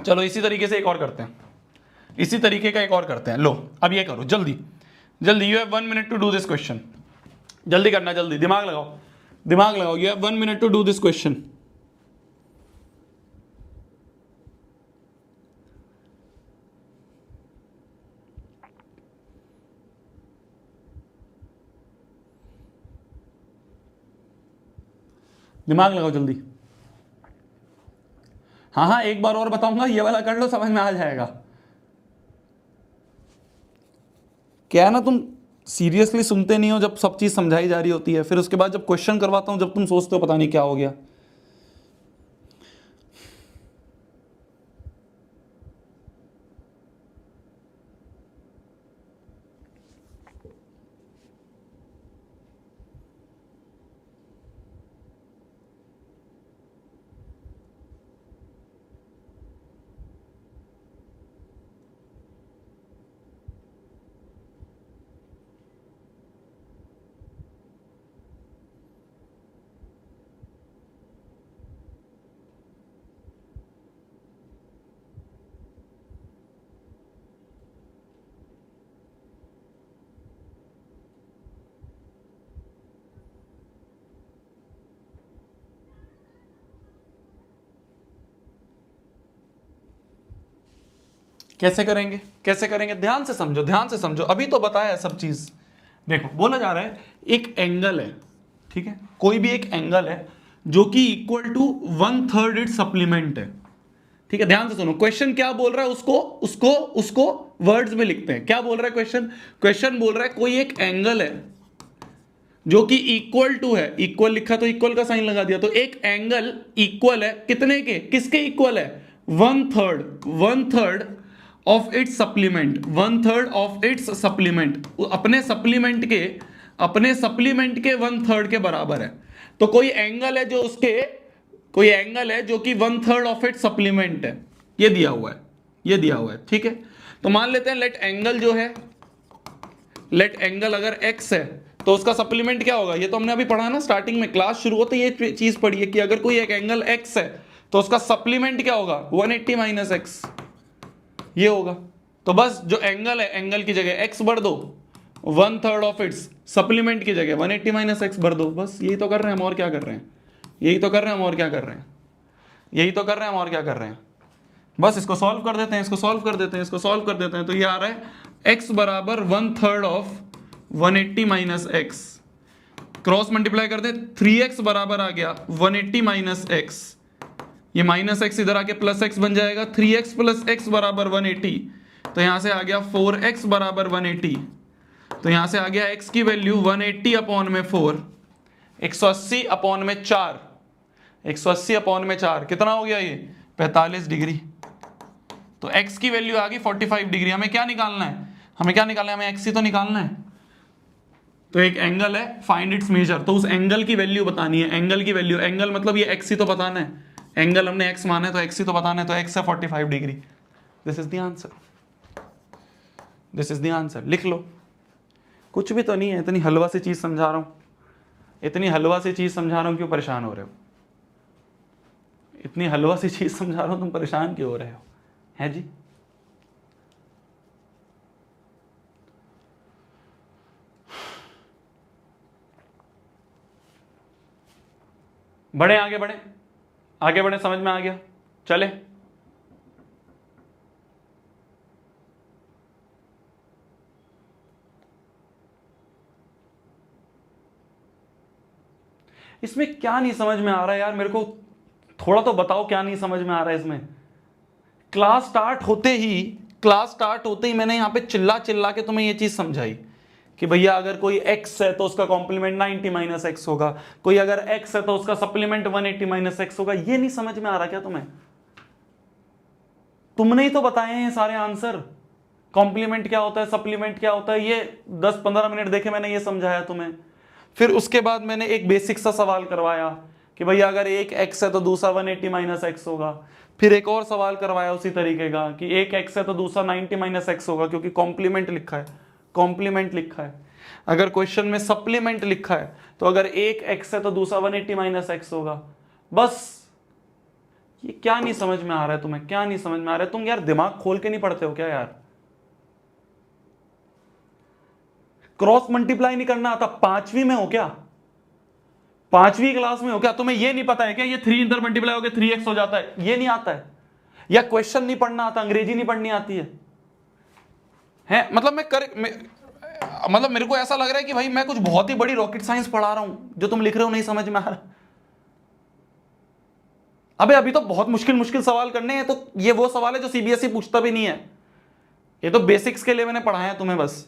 चलो इसी तरीके से एक और करते हैं, इसी तरीके का एक और करते हैं। लो अब ये करो जल्दी जल्दी, you have 1 minute to do this question, जल्दी करना, जल्दी दिमाग लगाओ, दिमाग लगाओ, you have 1 minute to do this question. दिमाग लगाओ जल्दी। हाँ हाँ एक बार और बताऊंगा, ये वाला कर लो, समझ में आ जाएगा। क्या है ना, तुम सीरियसली सुनते नहीं हो जब सब चीज समझाई जा रही होती है, फिर उसके बाद जब क्वेश्चन करवाता हूं जब तुम सोचते हो पता नहीं क्या हो गया। कैसे करेंगे, कैसे करेंगे, ध्यान से समझो, ध्यान से समझो, अभी तो बताया सब चीज। देखो बोला जा रहा है एक एंगल है, ठीक है, कोई भी एक एंगल है जो कि इक्वल टू 1/3 इट्स सप्लीमेंट है, ठीक है। ध्यान से सुनो, क्वेश्चन क्या बोल रहा है उसको उसको उसको वर्ड्स में लिखते हैं। क्या बोल रहा है क्वेश्चन, क्वेश्चन बोल रहा है कोई एक एंगल है जो कि इक्वल टू है, इक्वल लिखा तो इक्वल का साइन लगा दिया, तो एक एंगल इक्वल है कितने के, किसके इक्वल है, 1/3 of its supplement, 1/3 of its supplement, अपने सप्लीमेंट के 1/3 के बराबर है। तो कोई एंगल है जो उसके, कोई एंगल है जो कि 1/3 ऑफ इट्स सप्लीमेंट है, ये दिया हुआ है, ये दिया हुआ है, ठीक है। तो मान लेते हैं लेट एंगल जो है, लेट एंगल अगर x है तो उसका सप्लीमेंट क्या होगा, ये तो हमने अभी पढ़ा ना स्टार्टिंग में, क्लास शुरू होते ये चीज पढ़ी है कि अगर कोई एक एंगल x है तो उसका सप्लीमेंट क्या होगा 180 माइनस एक्स, ये होगा। तो बस जो एंगल है, एंगल की जगह x भर दो, 1/3 ऑफ इट्स सप्लीमेंट की जगह 180 माइनस एक्स भर दो, बस यही तो कर रहे हैं हम, और क्या कर रहे हैं, यही तो कर रहे हैं हम, और क्या कर रहे हैं, यही तो कर रहे हैं हम, और क्या कर रहे हैं। बस इसको सॉल्व कर देते हैं, इसको सॉल्व कर देते हैं, इसको सॉल्व कर देते हैं, तो ये आ रहा है x बराबर 1/3 of 180 minus x, cross multiply कर दे, 3x बराबर आ गया 180 माइनस एक्स, ये माइनस एक्स इधर आके प्लस एक्स बन जाएगा, 3x प्लस एक्स बराबर 180, तो यहां से आ गया 4x बराबर 180। तो यहां से आ गया x की वैल्यू 180 अपॉन में 4, 180 अपॉन में 4, 180 अपॉन में 4 कितना हो गया ये 45 डिग्री। तो x की वैल्यू आ गई 45 डिग्री। हमें क्या निकालना है, हमें क्या निकालना है, हमें x ही तो निकालना है। तो एक एंगल है, फाइंड इट्स मेजर, तो उस एंगल की वैल्यू बतानी है, एंगल की वैल्यू, एंगल मतलब ये x ही तो बताना है, एंगल हमने x माना है तो x ही तो बताना है, तो x है 45 degree. This is the answer, this is the answer. लिख लो, कुछ भी तो नहीं है, इतनी हलवा सी चीज समझा रहा हूं, इतनी हलवा सी चीज समझा रहा हूं, क्यों परेशान हो रहे हो? इतनी हलवा सी चीज समझा रहा हूं, तुम परेशान क्यों हो रहे हो? है जी, बढ़े आगे, बढ़े आगे, बढ़े, समझ में आ गया, चले। इसमें क्या नहीं समझ में आ रहा है यार, मेरे को थोड़ा तो बताओ क्या नहीं समझ में आ रहा है इसमें। क्लास स्टार्ट होते ही, क्लास स्टार्ट होते ही मैंने यहां पे चिल्ला चिल्ला के तुम्हें ये चीज समझाई कि भैया अगर कोई x है तो उसका कॉम्प्लीमेंट 90 माइनस एक्स होगा, कोई अगर x है तो उसका सप्लीमेंट 180 माइनस एक्स होगा। ये नहीं समझ में आ रहा क्या तुम्हें? तुमने ही तो बताए हैं सारे आंसर, कॉम्प्लीमेंट क्या होता है, सप्लीमेंट क्या होता है, ये 10-15 मिनट देखे मैंने ये समझाया तुम्हें। फिर उसके बाद मैंने एक बेसिक सा सवाल करवाया कि भैया अगर एक x है तो दूसरा 180 माइनस एक्स होगा। फिर एक और सवाल करवाया उसी तरीके का कि एक x है तो दूसरा 90 माइनस एक्स होगा, क्योंकि कॉम्प्लीमेंट लिखा है, कॉम्प्लीमेंट लिखा है। अगर क्वेश्चन में सप्लीमेंट लिखा है तो अगर एक x है तो दूसरा 180 माइनस एक्स होगा। बस ये क्या नहीं समझ में आ रहा है तुम्हें, क्या नहीं समझ में आ रहा है? तुम यार दिमाग खोल के नहीं पढ़ते हो क्या यार? क्रॉस मल्टीप्लाई नहीं करना आता? पांचवी में हो क्या, पांचवी क्लास में हो क्या? तुम्हें ये नहीं पता है क्या ये 3 इधर मल्टीप्लाई होकर 3x हो जाता है? ये नहीं आता है? या क्वेश्चन नहीं पढ़ना आता, अंग्रेजी नहीं पढ़नी आती है? मतलब मतलब मेरे को ऐसा लग रहा है कि भाई मैं कुछ बहुत ही बड़ी रॉकेट साइंस पढ़ा रहा हूं, जो तुम लिख रहे हो नहीं समझ में आ रहा। अबे अभी तो बहुत मुश्किल मुश्किल सवाल करने हैं, तो ये वो सवाल है जो सीबीएसई पूछता भी नहीं है, ये तो बेसिक्स के लिए मैंने पढ़ाया तुम्हें बस।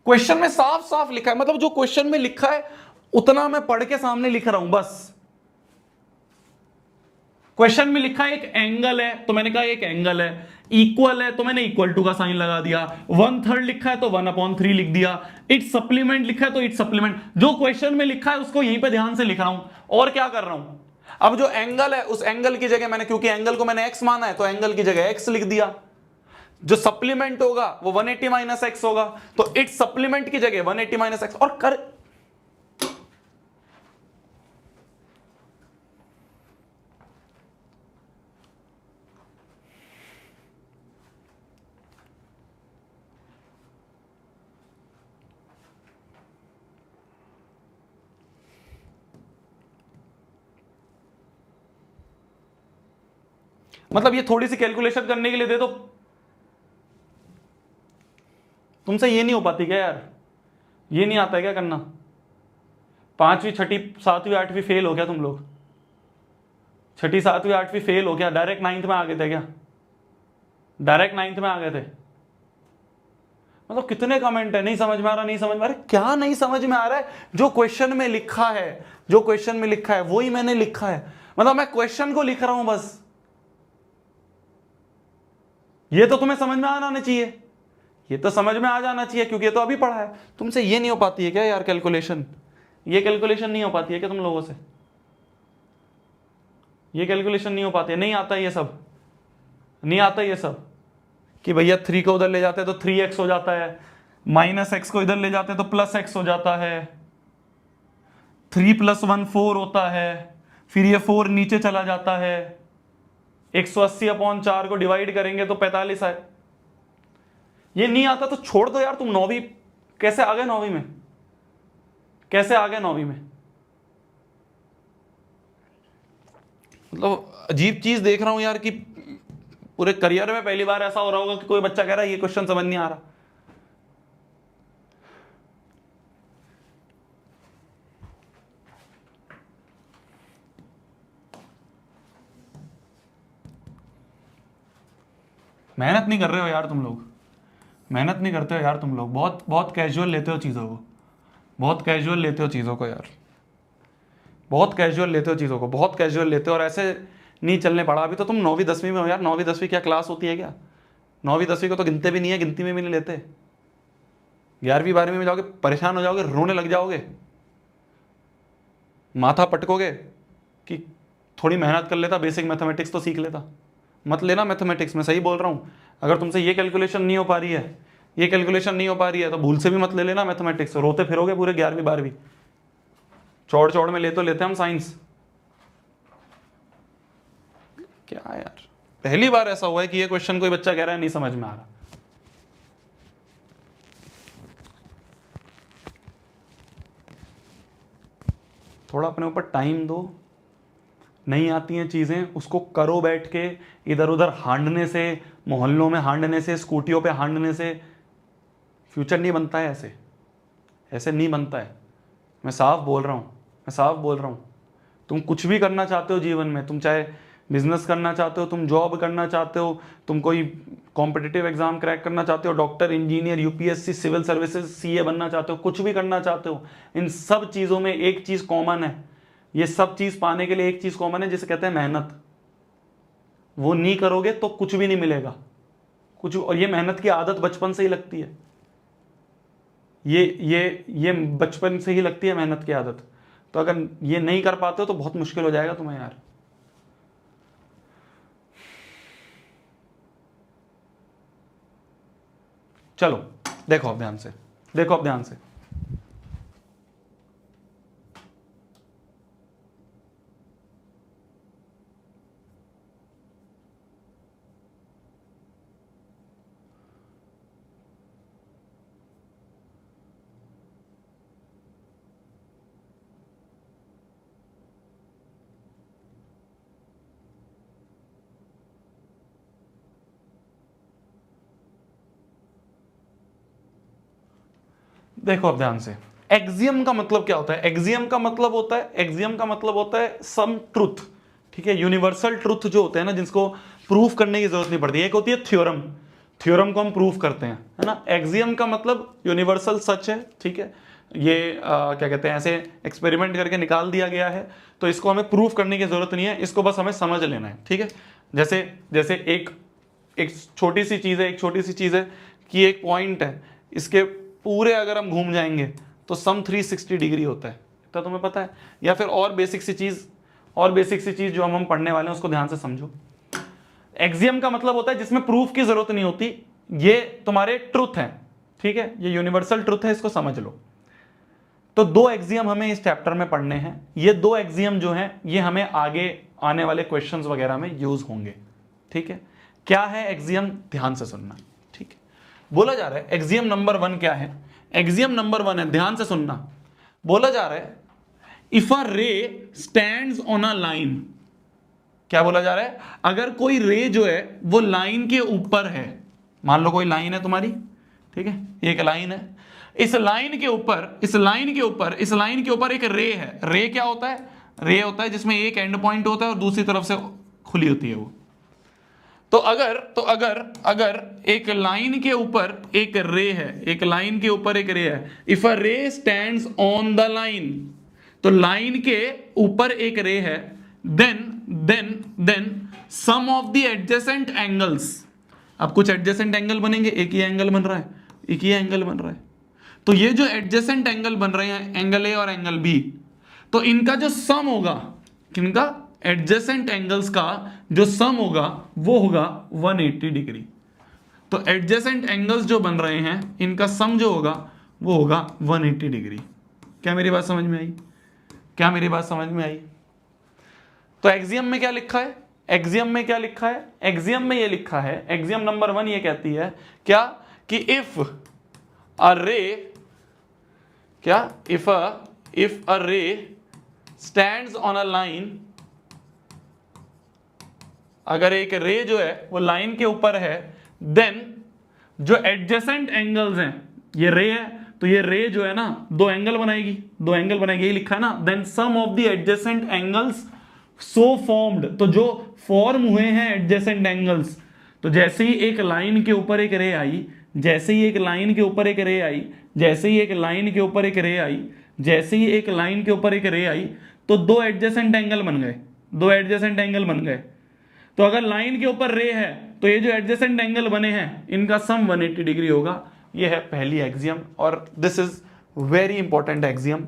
क्वेश्चन में साफ साफ लिखा है, मतलब जो क्वेश्चन में लिखा है उतना मैं पढ़ के सामने लिख रहा हूं बस। क्वेश्चन में लिखा है एक एंगल है तो मैंने कहा एक एंगल है, इक्वल है तो मैंने इक्वल टू का साइन लगा दिया, 1/3 लिखा है तो 1/3 लिख दिया, इट सप्लीमेंट लिखा है तो इट सप्लीमेंट। जो क्वेश्चन में लिखा है उसको यहीं पे ध्यान से लिख रहा हूं, और क्या कर रहा हूं। अब जो एंगल है उस एंगल की जगह मैंने, क्योंकि एंगल को मैंने x माना है तो एंगल की जगह x लिख दिया। जो सप्लीमेंट होगा वो 180 माइनस एक्स होगा, तो इट सप्लीमेंट की जगह 180 माइनस एक्स। और कर मतलब ये थोड़ी सी कैलकुलेशन करने के लिए दे दो, तुमसे ये नहीं हो पाती क्या यार? ये नहीं आता है क्या करना? 5वीं 6ठी 7वीं 8वीं फेल हो गया तुम लोग? 6ठी 7वीं 8वीं फेल हो गया, डायरेक्ट 9th में आ गए थे क्या? डायरेक्ट 9th में आ गए थे? मतलब कितने कमेंट है नहीं समझ में आ रहा, नहीं समझ में आ रहा। क्या नहीं समझ में आ रहा है? जो क्वेश्चन में लिखा है, जो क्वेश्चन में लिखा है वही मैंने लिखा है, मतलब मैं क्वेश्चन को लिख रहा हूं बस। ये तो तुम्हें समझ में आना चाहिए, ये तो समझ में आ जाना चाहिए, क्योंकि ये तो अभी पढ़ा है। तुमसे ये नहीं हो पाती है क्या यार कैलकुलेशन? ये कैलकुलेशन नहीं हो पाती है क्या तुम लोगों से? ये कैलकुलेशन नहीं हो पाती है? नहीं आता ये सब, नहीं आता ये सब कि भैया 3 को उधर ले जाते हैं तो 3x हो जाता है, माइनस एक्स को इधर ले जाते हैं तो प्लस एक्स हो जाता है, 3 + 1 4 होता है, फिर ये 4 नीचे चला जाता है, 180/4 को डिवाइड करेंगे तो 45 है। ये नहीं आता तो छोड़ दो यार। तुम 9वीं कैसे आ गए? 9वीं में कैसे आ गए? 9वीं में मतलब अजीब चीज देख रहा हूं यार कि पूरे करियर में पहली बार ऐसा हो रहा होगा कि कोई बच्चा कह रहा है ये क्वेश्चन समझ नहीं आ रहा। मेहनत नहीं कर रहे हो यार तुम लोग, मेहनत नहीं करते हो यार तुम लोग, बहुत बहुत कैजुअल लेते हो चीज़ों को, बहुत कैजुअल लेते हो चीज़ों को यार, बहुत कैजुअल लेते हो चीज़ों को, बहुत कैजुअल लेते हो, और ऐसे नहीं चलने पड़ा। अभी तो तुम 9वीं 10वीं में हो यार, 9वीं 10वीं क्या क्लास होती है क्या? 9वीं 10वीं को तो गिनते भी नहीं है, गिनती में भी नहीं लेते। 11वीं 12वीं में जाओगे परेशान हो जाओगे, रोने लग जाओगे, माथा पटकोगे कि थोड़ी मेहनत कर लेता, बेसिक मैथमेटिक्स तो सीख लेता। मत लेना मैथमेटिक्स, मैं सही बोल रहा हूँ। अगर तुमसे ये कैलकुलेशन नहीं हो पा रही है, ये कैलकुलेशन नहीं हो पा रही है, तो भूल से भी मत ले लेना मैथमेटिक्स, रोते फिरोगे पूरे 11वीं 12वीं। चौड़ चौड़ में ले तो लेते हम साइंस, क्या यार। पहली बार ऐसा हुआ है कि ये क्वेश्चन कोई बच्चा कह रहा है नहीं समझ में आ रहा। थोड़ा अपने ऊपर टाइम दो, नहीं आती हैं चीज़ें उसको करो बैठ के, इधर उधर हांडने से, मोहल्लों में हांडने से, स्कूटियों पे हांडने से फ्यूचर नहीं बनता है। ऐसे ऐसे नहीं बनता है, मैं साफ बोल रहा हूँ, मैं साफ बोल रहा हूँ। तुम कुछ भी करना चाहते हो जीवन में, तुम चाहे बिजनेस करना चाहते हो, तुम जॉब करना चाहते हो, तुम कोई कॉम्पिटिटिव एग्जाम क्रैक करना चाहते हो, doctor, engineer, UPSC, civil services, CA बनना चाहते हो, कुछ भी करना चाहते हो, इन सब चीज़ों में एक चीज़ कॉमन है। ये सब चीज़ पाने के लिए एक चीज़ कॉमन है जिसे कहते हैं मेहनत। वो नहीं करोगे तो कुछ भी नहीं मिलेगा कुछ। और ये मेहनत की आदत बचपन से ही लगती है, ये बचपन से ही लगती है मेहनत की आदत। तो अगर ये नहीं कर पाते हो तो बहुत मुश्किल हो जाएगा तुम्हें यार। चलो देखो अब ध्यान से, देखो अब ध्यान से। देखो अब ध्यान से, एक्सियम का मतलब क्या होता है? एक्सियम का मतलब होता है, एक्सियम का मतलब होता है सम ट्रुथ, ठीक है, यूनिवर्सल ट्रुथ जो होते हैं ना, जिसको प्रूफ करने की जरूरत नहीं पड़ती। एक होती है थ्योरम, थ्योरम को हम प्रूफ करते हैं, है ना। एक्सियम का मतलब यूनिवर्सल सच है, ठीक है, ये क्या कहते हैं, ऐसे एक्सपेरिमेंट करके निकाल दिया गया है, तो इसको हमें प्रूफ करने की जरूरत नहीं है, इसको बस हमें समझ लेना है, ठीक है। जैसे जैसे एक छोटी सी चीज़ है, एक छोटी सी चीज़ है कि एक पॉइंट है, इसके पूरे अगर हम घूम जाएंगे तो सम 360 डिग्री होता है, तो तुम्हें पता है। या फिर और बेसिक सी चीज़ जो हम पढ़ने वाले हैं उसको ध्यान से समझो। एक्सियम का मतलब होता है जिसमें प्रूफ की जरूरत नहीं होती, ये तुम्हारे ट्रुथ हैं, ठीक है, ये यूनिवर्सल ट्रुथ है, इसको समझ लो। तो 2 एक्सियम हमें इस चैप्टर में पढ़ने हैं। ये 2 एक्सियम जो हैं ये हमें आगे आने वाले क्वेश्चंस वगैरह में यूज होंगे, ठीक है। क्या है एक्सियम, ध्यान से सुनना, ठीक है। बोला जा रहा है एक्सियम नंबर 1 क्या है? एक्सियम नंबर 1 है, ध्यान से सुनना। बोला जा रहा है if a ray stands on a line, क्या बोला जा रहा है? अगर कोई रे जो है वो लाइन के ऊपर है, मान लो कोई लाइन है तुम्हारी, ठीक है, एक लाइन है, इस लाइन के ऊपर एक रे है। रे क्या होता है? रे होता है जिसमें एक एंड पॉइंट होता है और दूसरी तरफ से खुली होती है वो। तो अगर एक लाइन के ऊपर एक रे है, एक लाइन के ऊपर एक रे है, if a ray stands on the line, तो लाइन के ऊपर एक रे है, then sum of the adjacent angles. अब कुछ एडजेसेंट एंगल बनेंगे, एक ही एंगल बन रहा है, एक ही एंगल बन रहा है, तो ये जो एडजेसेंट एंगल बन रहे हैं, एंगल ए और एंगल बी, तो इनका जो सम होगा, किनका? एडजेसेंट एंगल्स का जो सम होगा वो होगा 180 डिग्री। तो एडजेसेंट एंगल्स जो बन रहे हैं इनका सम जो होगा वो होगा 180 डिग्री। क्या मेरी बात समझ में आई? क्या मेरी बात समझ में आई? तो एक्सियम में क्या लिखा है? एक्सियम में क्या लिखा है? एक्सियम में ये लिखा है, एक्सियम नंबर 1 ये कहती है क्या कि इफ अ रे, क्या? If a ray stands on a line, अगर एक रे जो है वो लाइन के ऊपर है, देन जो एडजेसेंट एंगल्स हैं, ये रे है तो ये रे जो है ना 2 एंगल बनाएगी, 2 एंगल बनाएगी, यही लिखा है ना। Then sum of the adjacent angles so formed, तो जो फॉर्म हुए हैं एडजेसेंट एंगल्स, तो जैसे ही एक लाइन के ऊपर एक रे आई, जैसे ही एक लाइन के ऊपर एक रे आई, जैसे ही एक लाइन के ऊपर एक रे आई, जैसे ही एक लाइन के ऊपर एक रे आई, तो दो एडजेसेंट एंगल बन गए, दो एडजेसेंट एंगल बन गए। तो अगर लाइन के ऊपर रे है तो ये जो एडजेसेंट एंगल बने हैं इनका सम 180 डिग्री होगा। ये है पहली एक्सियम, और this is very important axiom.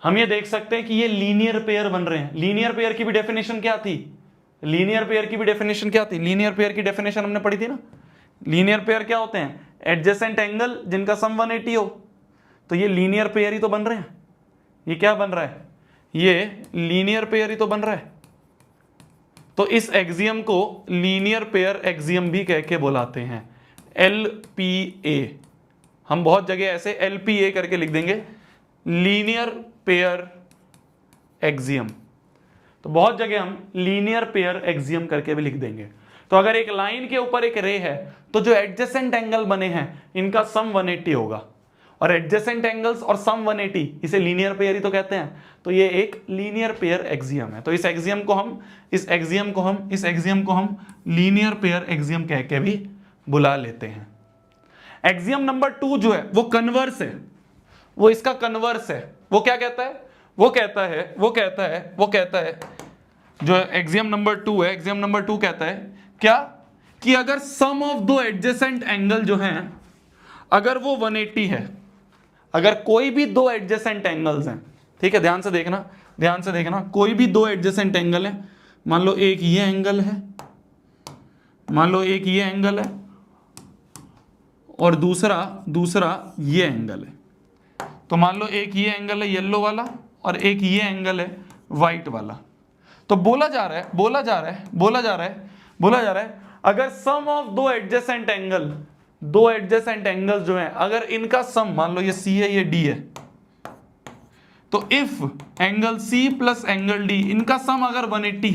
हम ये देख सकते हैं कि ये लीनियर पेयर बन रहे हैं। लीनियर पेयर की भी डेफिनेशन क्या थी? लीनियर पेयर की भी डेफिनेशन क्या थी? लीनियर पेयर की डेफिनेशन हमने पढ़ी थी ना। लीनियर पेयर क्या होते हैं? एडजेसेंट एंगल जिनका सम 180 हो। तो ये लीनियर पेयर ही तो बन रहे हैं। ये क्या बन रहा है? ये लीनियर पेयर ही तो बन रहा है। तो इस एक्सियम को लीनियर पेयर एक्सियम भी कह के बुलाते हैं, LPA। हम बहुत जगह ऐसे LPA करके लिख देंगे, लीनियर पेयर एक्सियम। तो बहुत जगह हम लीनियर पेयर एक्सियम करके भी लिख देंगे। तो अगर एक लाइन के ऊपर एक रे है तो जो एडजेसेंट एंगल बने हैं इनका सम 180 होगा, और एडजेसेंट एंगल्स और सम 180 इसे लीनियर पेयर ही तो कहते हैं। तो ये एक लीनियर पेयर एक्सियम है। तो इस एक्सियम को हम लीनियर पेयर एक्सियम कह के भी बुला लेते हैं। एक्सियम नंबर 2 जो है वो कन्वर्स है, वो इसका कन्वर्स है। वो क्या कहता है? वो कहता है जो एक्सियम नंबर 2 है, एक्सियम नंबर 2 कहता है क्या? कि अगर सम ऑफ दो एडजेसेंट एंगल जो हैं अगर वो 180 है, अगर कोई भी दो एडजेसेंट एंगल्स हैं, ठीक है, ध्यान से देखना, कोई भी दो एडजेसेंट एंगल है, मान लो एक ये एंगल है, मान लो एक ये एंगल है, और दूसरा ये एंगल है। तो मान लो एक ये एंगल है येलो वाला और एक ये एंगल है वाइट वाला। तो बोला जा रहा है अगर सम ऑफ दो एडजेसेंट एंगल्स जो हैं अगर इनका सम, मान लो ये C है ये D है, तो if angle C plus angle D इनका सम अगर 180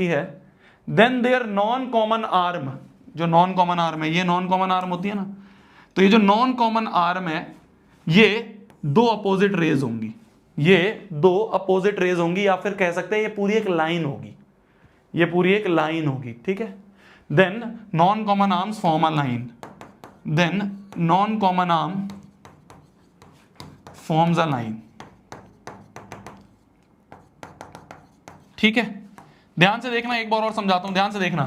है, then their non common arm, जो नॉन कॉमन आर्म है, ये नॉन कॉमन आर्म होती है ना, तो ये जो नॉन कॉमन आर्म है ये दो अपोजिट रेज होंगी, या फिर कह सकते हैं ये पूरी एक लाइन होगी, ठीक है। Then non common arms form a line, forms a line, ठीक है। ध्यान से देखना, एक बार और समझाता हूं, ध्यान से देखना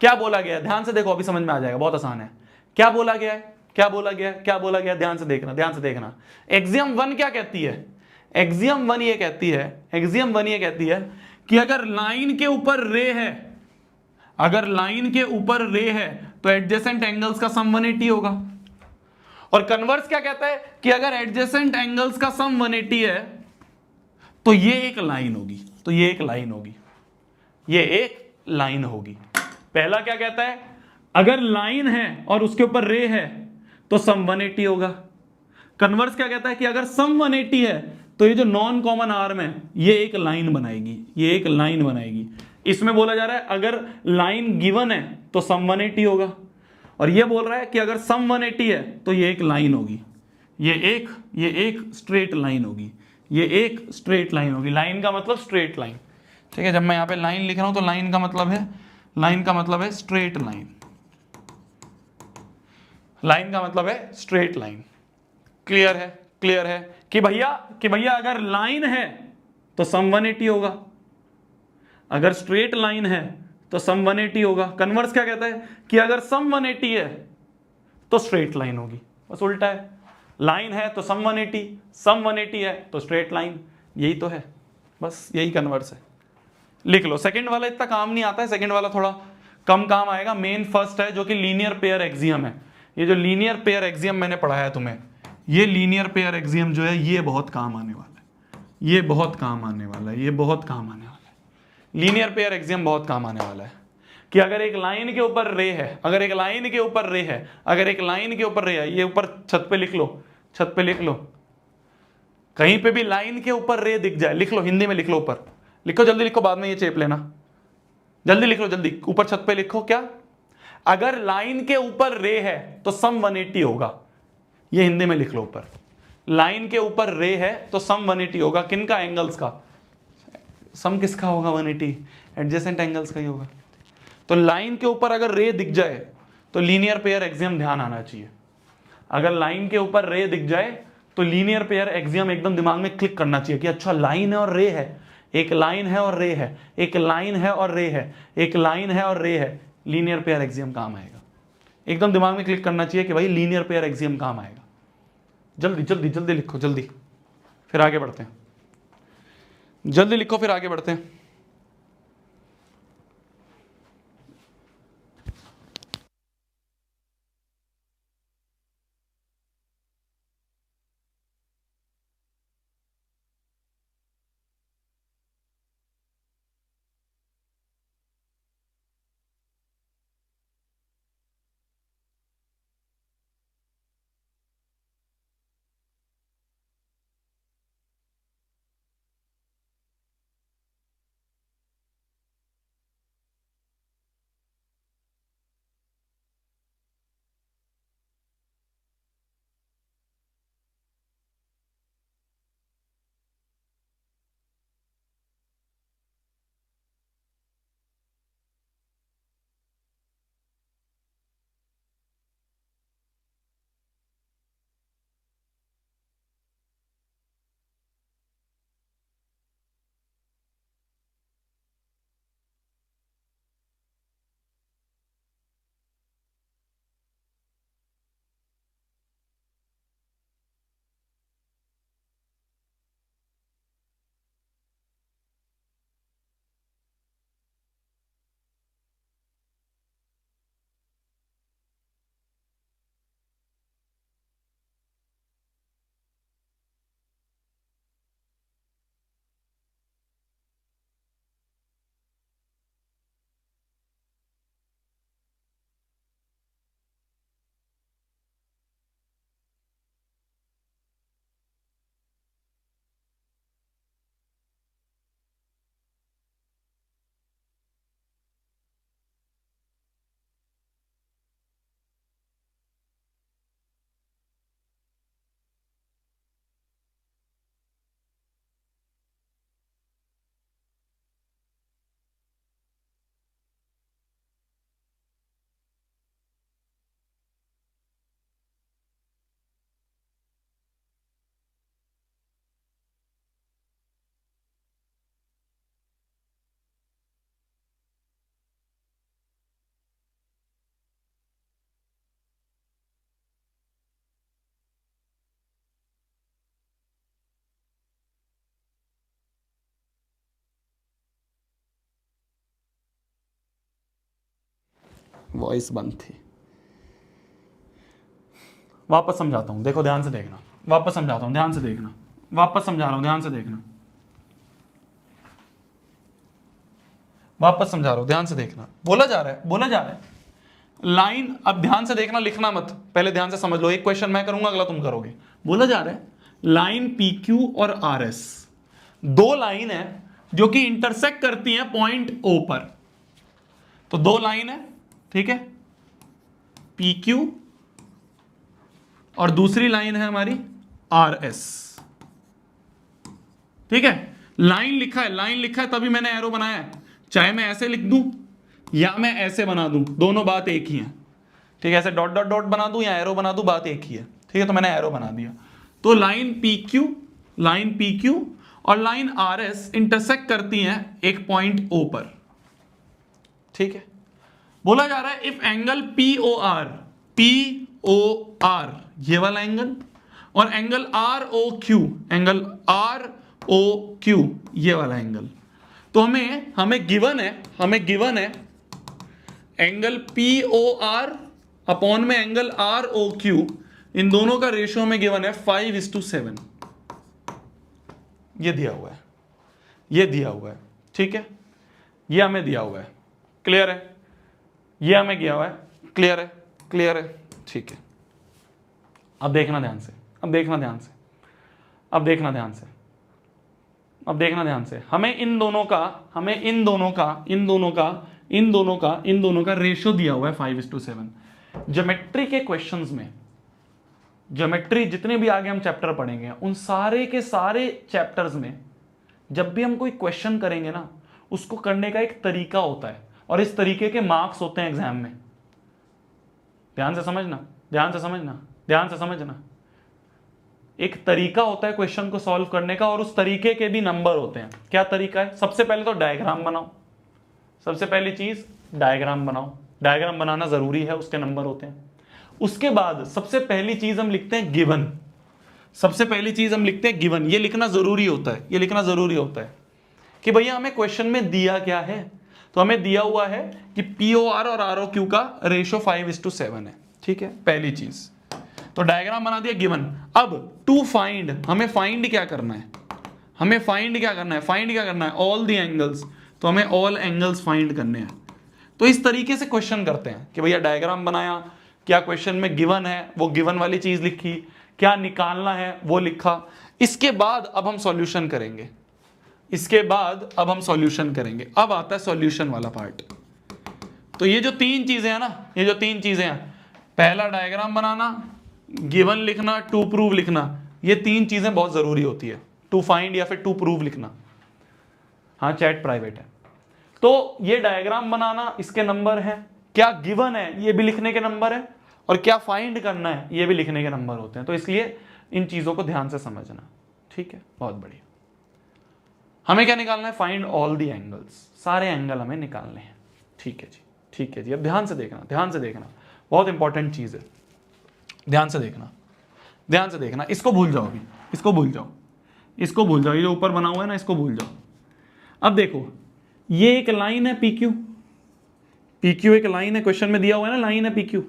क्या बोला गया है, ध्यान से देखो, अभी समझ में आ जाएगा, बहुत आसान है। क्या बोला गया है, ध्यान से देखना। एक्सियम 1 क्या कहती है? एक्सियम 1 ये कहती है कि अगर लाइन के ऊपर रे है तो एडजेसेंट एंगल्स का सम 180 होगा। और कन्वर्स क्या कहता है कि अगर एडजेसेंट एंगल्स का सम 180 है तो ये एक लाइन होगी, पहला क्या कहता है? अगर लाइन है और उसके ऊपर रे है तो सम 180 होगा। कन्वर्स क्या कहता है कि अगर सम 180 है तो ये जो नॉन कॉमन आर्म है ये एक लाइन बनाएगी, इसमें बोला जा रहा है अगर लाइन गिवन है तो सम 180 होगा, और ये बोल रहा है कि अगर सम 180 है तो ये एक लाइन होगी, ये एक स्ट्रेट लाइन होगी, लाइन का मतलब स्ट्रेट लाइन, ठीक है। जब मैं यहां पे लाइन लिख रहा हूं तो लाइन का मतलब है स्ट्रेट लाइन, क्लियर है कि भैया अगर लाइन है तो सम 180 होगा, अगर स्ट्रेट लाइन है तो सम 180 होगा। कन्वर्स क्या कहता है कि अगर सम 180 है तो स्ट्रेट लाइन होगी, बस उल्टा है, लाइन है तो सम 180, सम 180 है तो स्ट्रेट लाइन, यही तो है, बस यही कन्वर्स है। लिख लो। सेकंड वाला इतना काम नहीं आता है, सेकंड वाला थोड़ा कम काम आएगा। मेन फर्स्ट है जो कि लीनियर पेयर एक्सियम है। ये जो लीनियर पेयर एक्सियम मैंने पढ़ाया तुम्हें, ये लीनियर पेयर एक्सियम जो है ये बहुत काम आने वाला है, लीनियर पेयर एक्सियम बहुत काम आने वाला है कि अगर एक लाइन के ऊपर रे है, ये ऊपर छत पे लिख लो, कहीं पे भी लाइन के ऊपर रे दिख जाए, लिख लो, हिंदी में लिख लो, ऊपर लिखो, जल्दी लिखो, बाद में ये चेप लेना, जल्दी लिख लो, जल्दी ऊपर छत पे लिखो। क्या? अगर लाइन के ऊपर रे है तो सम 180 होगा, ये हिंदी में लिख लो, ऊपर लाइन के ऊपर रे है तो सम 180 होगा। किनका? एंगल्स का। सम किसका होगा? 180, एडजेसेंट एंगल्स का ही होगा। तो लाइन के ऊपर अगर रे दिख जाए तो लीनियर पेयर एक्सियम ध्यान आना चाहिए। अगर लाइन के ऊपर रे दिख जाए तो लीनियर पेयर एक्सियम एकदम दिमाग में क्लिक करना चाहिए कि अच्छा लाइन है और रे है, एक लाइन है और रे है, एक लाइन है और रे है, एक लाइन है और रे है, लीनियर पेयर एक्सियम काम आएगा। एकदम दिमाग में क्लिक करना चाहिए कि भाई लीनियर पेयर एक्सियम काम आएगा। जल्दी जल्दी जल्दी लिखो, जल्दी, फिर आगे बढ़ते हैं। जल्दी लिखो, फिर आगे बढ़ते हैं। वॉइस बंद थी। वापस समझाता हूं, देखो ध्यान से देखना, वापस समझाता हूं, ध्यान से देखना, वापस समझा रहा हूं, ध्यान से देखना, वापस समझा रहा हूं, ध्यान से देखना। बोला जा रहा है, बोला जा रहा है लाइन। अब ध्यान से देखना, लिखना मत, पहले ध्यान से समझ लो। एक क्वेश्चन मैं करूंगा, अगला तुम करोगे। बोला जा रहा है लाइन पी क्यू और आर एस दो लाइन है जो कि इंटरसेक्ट करती हैं पॉइंट ओ पर। तो दो लाइन है, ठीक है, पी क्यू और दूसरी लाइन है हमारी आर एस, ठीक है। लाइन लिखा है, लाइन लिखा है तभी मैंने एरो बनाया है। चाहे मैं ऐसे लिख दूं या मैं ऐसे बना दूं, दोनों बात एक ही है, ठीक है। ऐसे डॉट डॉट डॉट बना दूं या एरो बना दूं, बात एक ही है, ठीक है। तो मैंने एरो बना दिया। तो लाइन पी क्यू और लाइन आर एस इंटरसेक्ट करती हैं एक पॉइंट ओ पर, ठीक है। बोला जा रहा है if angle P O R ये वाला एंगल और एंगल आर ओ क्यू ये वाला एंगल, तो हमें गिवन है angle P O R upon में एंगल आर ओ क्यू, इन दोनों का रेशियो में गिवन है 5:7। ये दिया हुआ है, ये दिया हुआ है, ठीक है। ये हमें दिया हुआ है, क्लियर है। ये हमें दिया हुआ है, क्लियर है, क्लियर है, ठीक है। अब देखना ध्यान से, अब देखना ध्यान से, अब देखना ध्यान से, अब देखना ध्यान से। हमें इन दोनों का रेशियो दिया हुआ है 5:7। ज्योमेट्री के क्वेश्चंस में, ज्योमेट्री जितने भी आगे हम चैप्टर पढ़ेंगे उन सारे के सारे चैप्टर्स में जब भी हम कोई क्वेश्चन करेंगे ना, उसको करने का एक तरीका होता है। और इस तरीके के मार्क्स होते हैं एग्जाम में। ध्यान से समझना, ध्यान से समझना, ध्यान से समझना। एक तरीका होता है क्वेश्चन को सॉल्व करने का और उस तरीके के भी नंबर होते हैं। क्या तरीका है? सबसे पहले तो डायग्राम बनाओ, सबसे पहली चीज डायग्राम बनाओ, डायग्राम बनाना जरूरी है, उसके नंबर होते हैं। उसके बाद सबसे पहली चीज हम लिखते हैं गिवन, सबसे पहली चीज हम लिखते हैं गिवन। ये लिखना जरूरी होता है, ये लिखना जरूरी होता है कि भैया हमें क्वेश्चन में दिया क्या है। तो हमें दिया हुआ है कि POR और ROQ का रेशो 5:7 है, ठीक है, पहली चीज। तो डायग्राम बना दिया गिवन। अब टू फाइंड, हमें फाइंड क्या करना है, हमें फाइंड क्या करना है, फाइंड क्या करना है, ऑल द एंगल्स। तो हमें ऑल एंगल्स फाइंड करने हैं। तो इस तरीके से क्वेश्चन करते हैं कि भैया डायग्राम बनाया, क्या क्वेश्चन में गिवन है, वो गिवन वाली चीज लिखी, क्या निकालना है वो लिखा। इसके बाद अब हम सॉल्यूशन करेंगे, इसके बाद अब हम सॉल्यूशन करेंगे। अब आता है सॉल्यूशन वाला पार्ट। तो ये जो तीन चीजें हैं ना, ये जो तीन चीजें हैं, पहला डायग्राम बनाना, गिवन लिखना, टू प्रूव लिखना, ये तीन चीजें बहुत जरूरी होती है। टू फाइंड या फिर टू प्रूव लिखना। हाँ, चैट प्राइवेट है। तो ये डायग्राम बनाना, इसके नंबर हैं, क्या गिवन है ये भी लिखने के नंबर है, और क्या फाइंड करना है ये भी लिखने के नंबर होते हैं। तो इसलिए इन चीजों को ध्यान से समझना, ठीक है, बहुत बढ़िया। हमें क्या निकालना है? फाइंड ऑल द एंगल्स, सारे एंगल हमें निकालने हैं, ठीक है जी, ठीक है जी। अब ध्यान से देखना, ध्यान से देखना, बहुत इंपॉर्टेंट चीज है, ध्यान से देखना, ध्यान से देखना। इसको भूल जाओ अभी, इसको भूल जाओ, इसको भूल जाओ, ये जो ऊपर बना हुआ है ना, इसको भूल जाओ। अब देखो, ये एक लाइन है PQ, PQ एक लाइन है, क्वेश्चन में दिया हुआ है ना लाइन है PQ,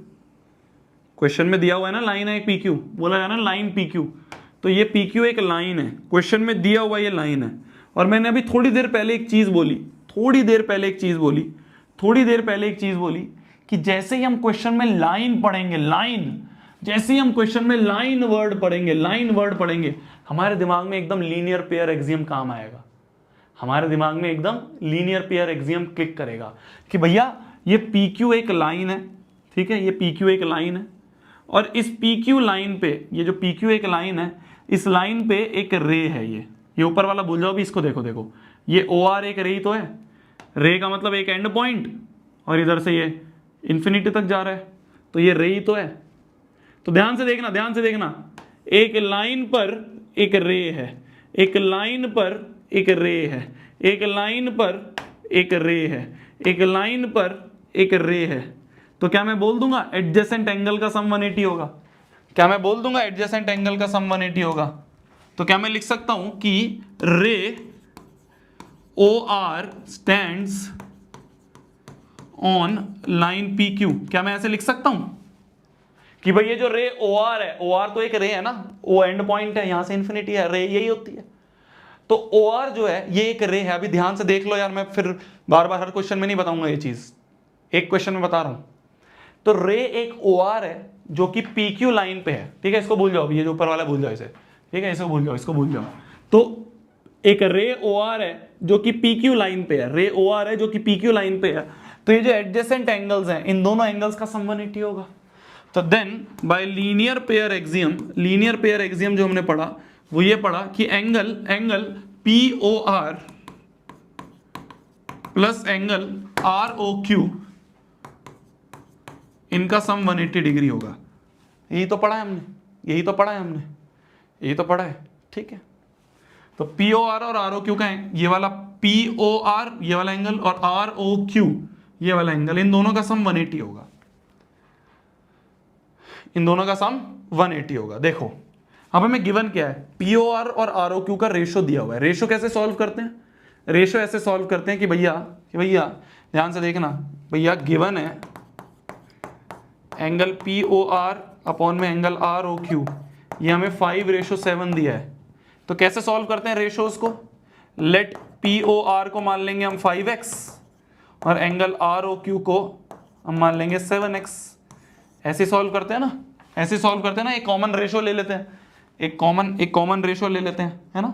क्वेश्चन में दिया हुआ है ना लाइन है PQ, बोला है ना लाइन PQ। तो ये PQ एक लाइन है, क्वेश्चन में दिया हुआ ये लाइन है। और मैंने अभी थोड़ी देर पहले एक चीज बोली, थोड़ी देर पहले एक चीज बोली, थोड़ी देर पहले एक चीज बोली कि जैसे ही हम क्वेश्चन में लाइन पढ़ेंगे, लाइन, जैसे ही हम क्वेश्चन में लाइन वर्ड पढ़ेंगे, लाइन वर्ड पढ़ेंगे, हमारे दिमाग में एकदम लीनियर पेयर एक्सियम काम आएगा, हमारे दिमाग में एकदम लीनियर पेयर एक्सियम क्लिक करेगा कि भैया ये PQ एक लाइन है, ठीक है, ये PQ एक लाइन है, और इस PQ लाइन पे, ये जो PQ एक लाइन है, इस लाइन पे एक रे है, ये ऊपर वाला भूल जाओ भी, इसको देखो, देखो ये OR एक रे ही तो है, रे का मतलब एक एंड पॉइंट, और इधर से ये इंफिनिटी तक जा रहा है, तो ये रे ही तो है। तो ध्यान से देखना, ध्यान से देखना, एक लाइन पर एक रे है, एक लाइन पर एक रे है, एक लाइन पर एक रे है, एक लाइन पर एक रे है। तो क्या मैं बोल दूंगा एडजेसेंट एंगल का सम 180 होगा? क्या मैं बोल दूंगा एडजेसेंट एंगल का सम 180 होगा? तो क्या मैं लिख सकता हूं कि रे OR stands on line PQ? क्या मैं ऐसे लिख सकता हूं कि भाई ये जो रे OR है, OR तो एक रे है ना, O एंड पॉइंट है, यहां से इंफिनिटी है, रे यही होती है। तो OR जो है ये एक रे है। अभी ध्यान से देख लो यार, मैं फिर बार बार हर क्वेश्चन में नहीं बताऊंगा ये चीज, एक क्वेश्चन में बता रहा हूं। तो रे एक OR है जो कि PQ लाइन पे है, ठीक है, इसको भूल जाओ, ये जो ऊपर वाला भूल जाओ इसे, ठीक है, इसको भूल जाओ, इसको भूल जाओ। तो एक रे OR है जो कि PQ लाइन पे है, रे OR है जो कि PQ लाइन पे है। तो ये जो एडजेसेंट एंगल्स हैं, इन दोनों एंगल्स का सम 180 होगा। तो then by linear pair axiom, linear pair axiom जो हमने पढ़ा वो ये पढ़ा कि angle POR plus angle ROQ, इनका सम 180 डिग्री होगा। यही तो पढ़ा है हमने, यही तो पढ़ा है हमने, यही तो पढ़ा है, ठीक है। तो POR और ROQ का ये वाला POR ये वाला एंगल और ROQ ये वाला एंगल, इन दोनों का सम 180 होगा, इन दोनों का सम 180 होगा। देखो अब हमें गिवन क्या है, POR और ROQ का रेशो दिया हुआ है। रेशो कैसे सॉल्व करते हैं? रेशो ऐसे सॉल्व करते हैं कि भैया ध्यान से देखना, भैया गिवन है एंगल POR अपॉन में एंगल ROQ, ये हमें 5:7 दिया है। तो कैसे सॉल्व करते हैं रेशोज को? लेट POR को मान लेंगे हम 5x और एंगल ROQ को हम मान लेंगे 7x। ऐसे सॉल्व करते हैं ना, ऐसे सॉल्व करते हैं ना, एक कॉमन रेशो ले लेते हैं, एक कॉमन रेशो ले लेते हैं, है ना।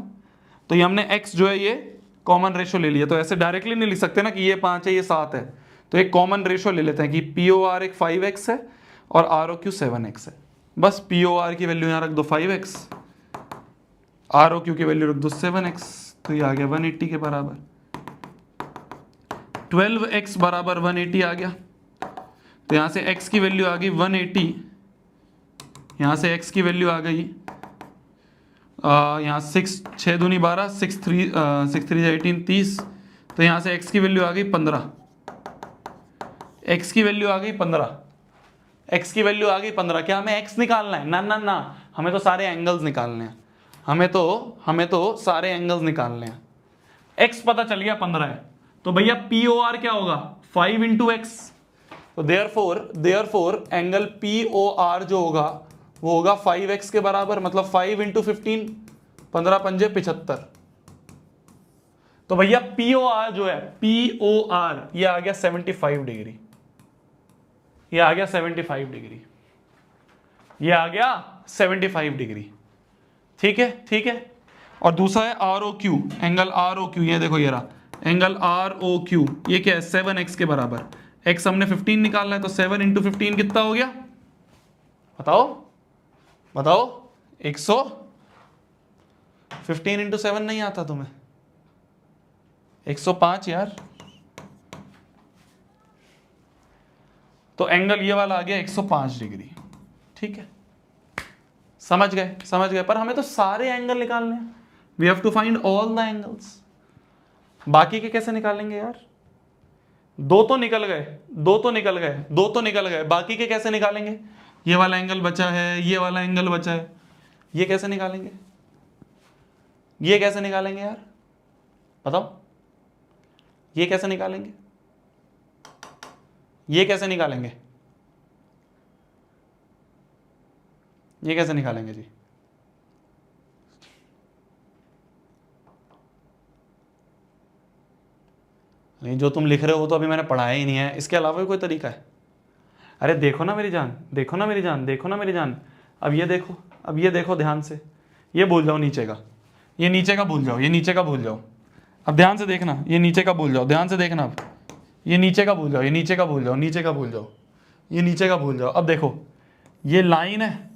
तो ये हमने x जो है ये कॉमन रेशो ले लिया। तो ऐसे डायरेक्टली नहीं लिख सकते ना कि ये 5 है ये 7 है, तो एक कॉमन रेशो ले लेते हैं कि POR एक 5x है और ROQ 7x है। बस POR की वैल्यू यहाँ रख दो 5x, ROQ की वैल्यू रख दो 7x, तो ये आ गया 180 के बराबर। 12x बराबर 180 आ गया। तो यहां से x की वैल्यू आ गई 180, यहां से x की वैल्यू आ गई यहाँ 6 दूनी 12, 6 3 18 30। तो यहां से x की वैल्यू आ गई 15, x की वैल्यू आ गई 15, x की वैल्यू आ गई 15। क्या हमें x निकालना है? ना ना ना, हमें तो सारे एंगल्स निकालने हैं, हमें तो सारे एंगल्स निकालने हैं। x पता चल गया 15 है, तो भैया POR क्या होगा? 5 इंटू एक्स। तो देयरफॉर एंगल POR जो होगा वो होगा 5x के बराबर, मतलब 5 इंटू 15, 15 पंजे 75। तो भैया POR जो है, POR ये आ गया 75 डिग्री, ये आ गया 75 डिग्री, ये आ गया 75 डिग्री। ठीक है, ठीक है। और दूसरा है ROQ, एंगल ROQ, ये देखो ये रहा एंगल ROQ, ये क्या है? 7x के बराबर। x हमने 15 निकालना है, तो 7 इंटू 15 कितना हो गया? बताओ बताओ, 100। 15 इंटू 7 नहीं आता तुम्हें? 105 यार। तो एंगल ये वाला आ गया 105 डिग्री। ठीक है, समझ गए। पर हमें तो सारे एंगल निकालने हैं, we have to find all the angles. बाकी के कैसे निकालेंगे यार? दो तो निकल गए, बाकी के कैसे निकालेंगे? ये वाला एंगल बचा है, ये वाला एंगल बचा है, ये कैसे निकालेंगे? ये कैसे निकालेंगे यार, बताओ? ये कैसे निकालेंगे? ये कैसे निकालेंगे? ये कैसे निकालेंगे जी? नहीं, जो तुम लिख रहे हो तो अभी मैंने पढ़ाया ही नहीं है, इसके अलावा भी कोई तरीका है? अरे देखो ना मेरी जान, देखो ना मेरी जान। अब ये देखो ध्यान से, ये भूल जाओ नीचे का, ये नीचे का भूल जाओ, अब ध्यान से देखना, ये नीचे का भूल जाओ, ध्यान से देखना। अब ये नीचे का भूल जाओ, नीचे का भूल जाओ। अब देखो ये लाइन है,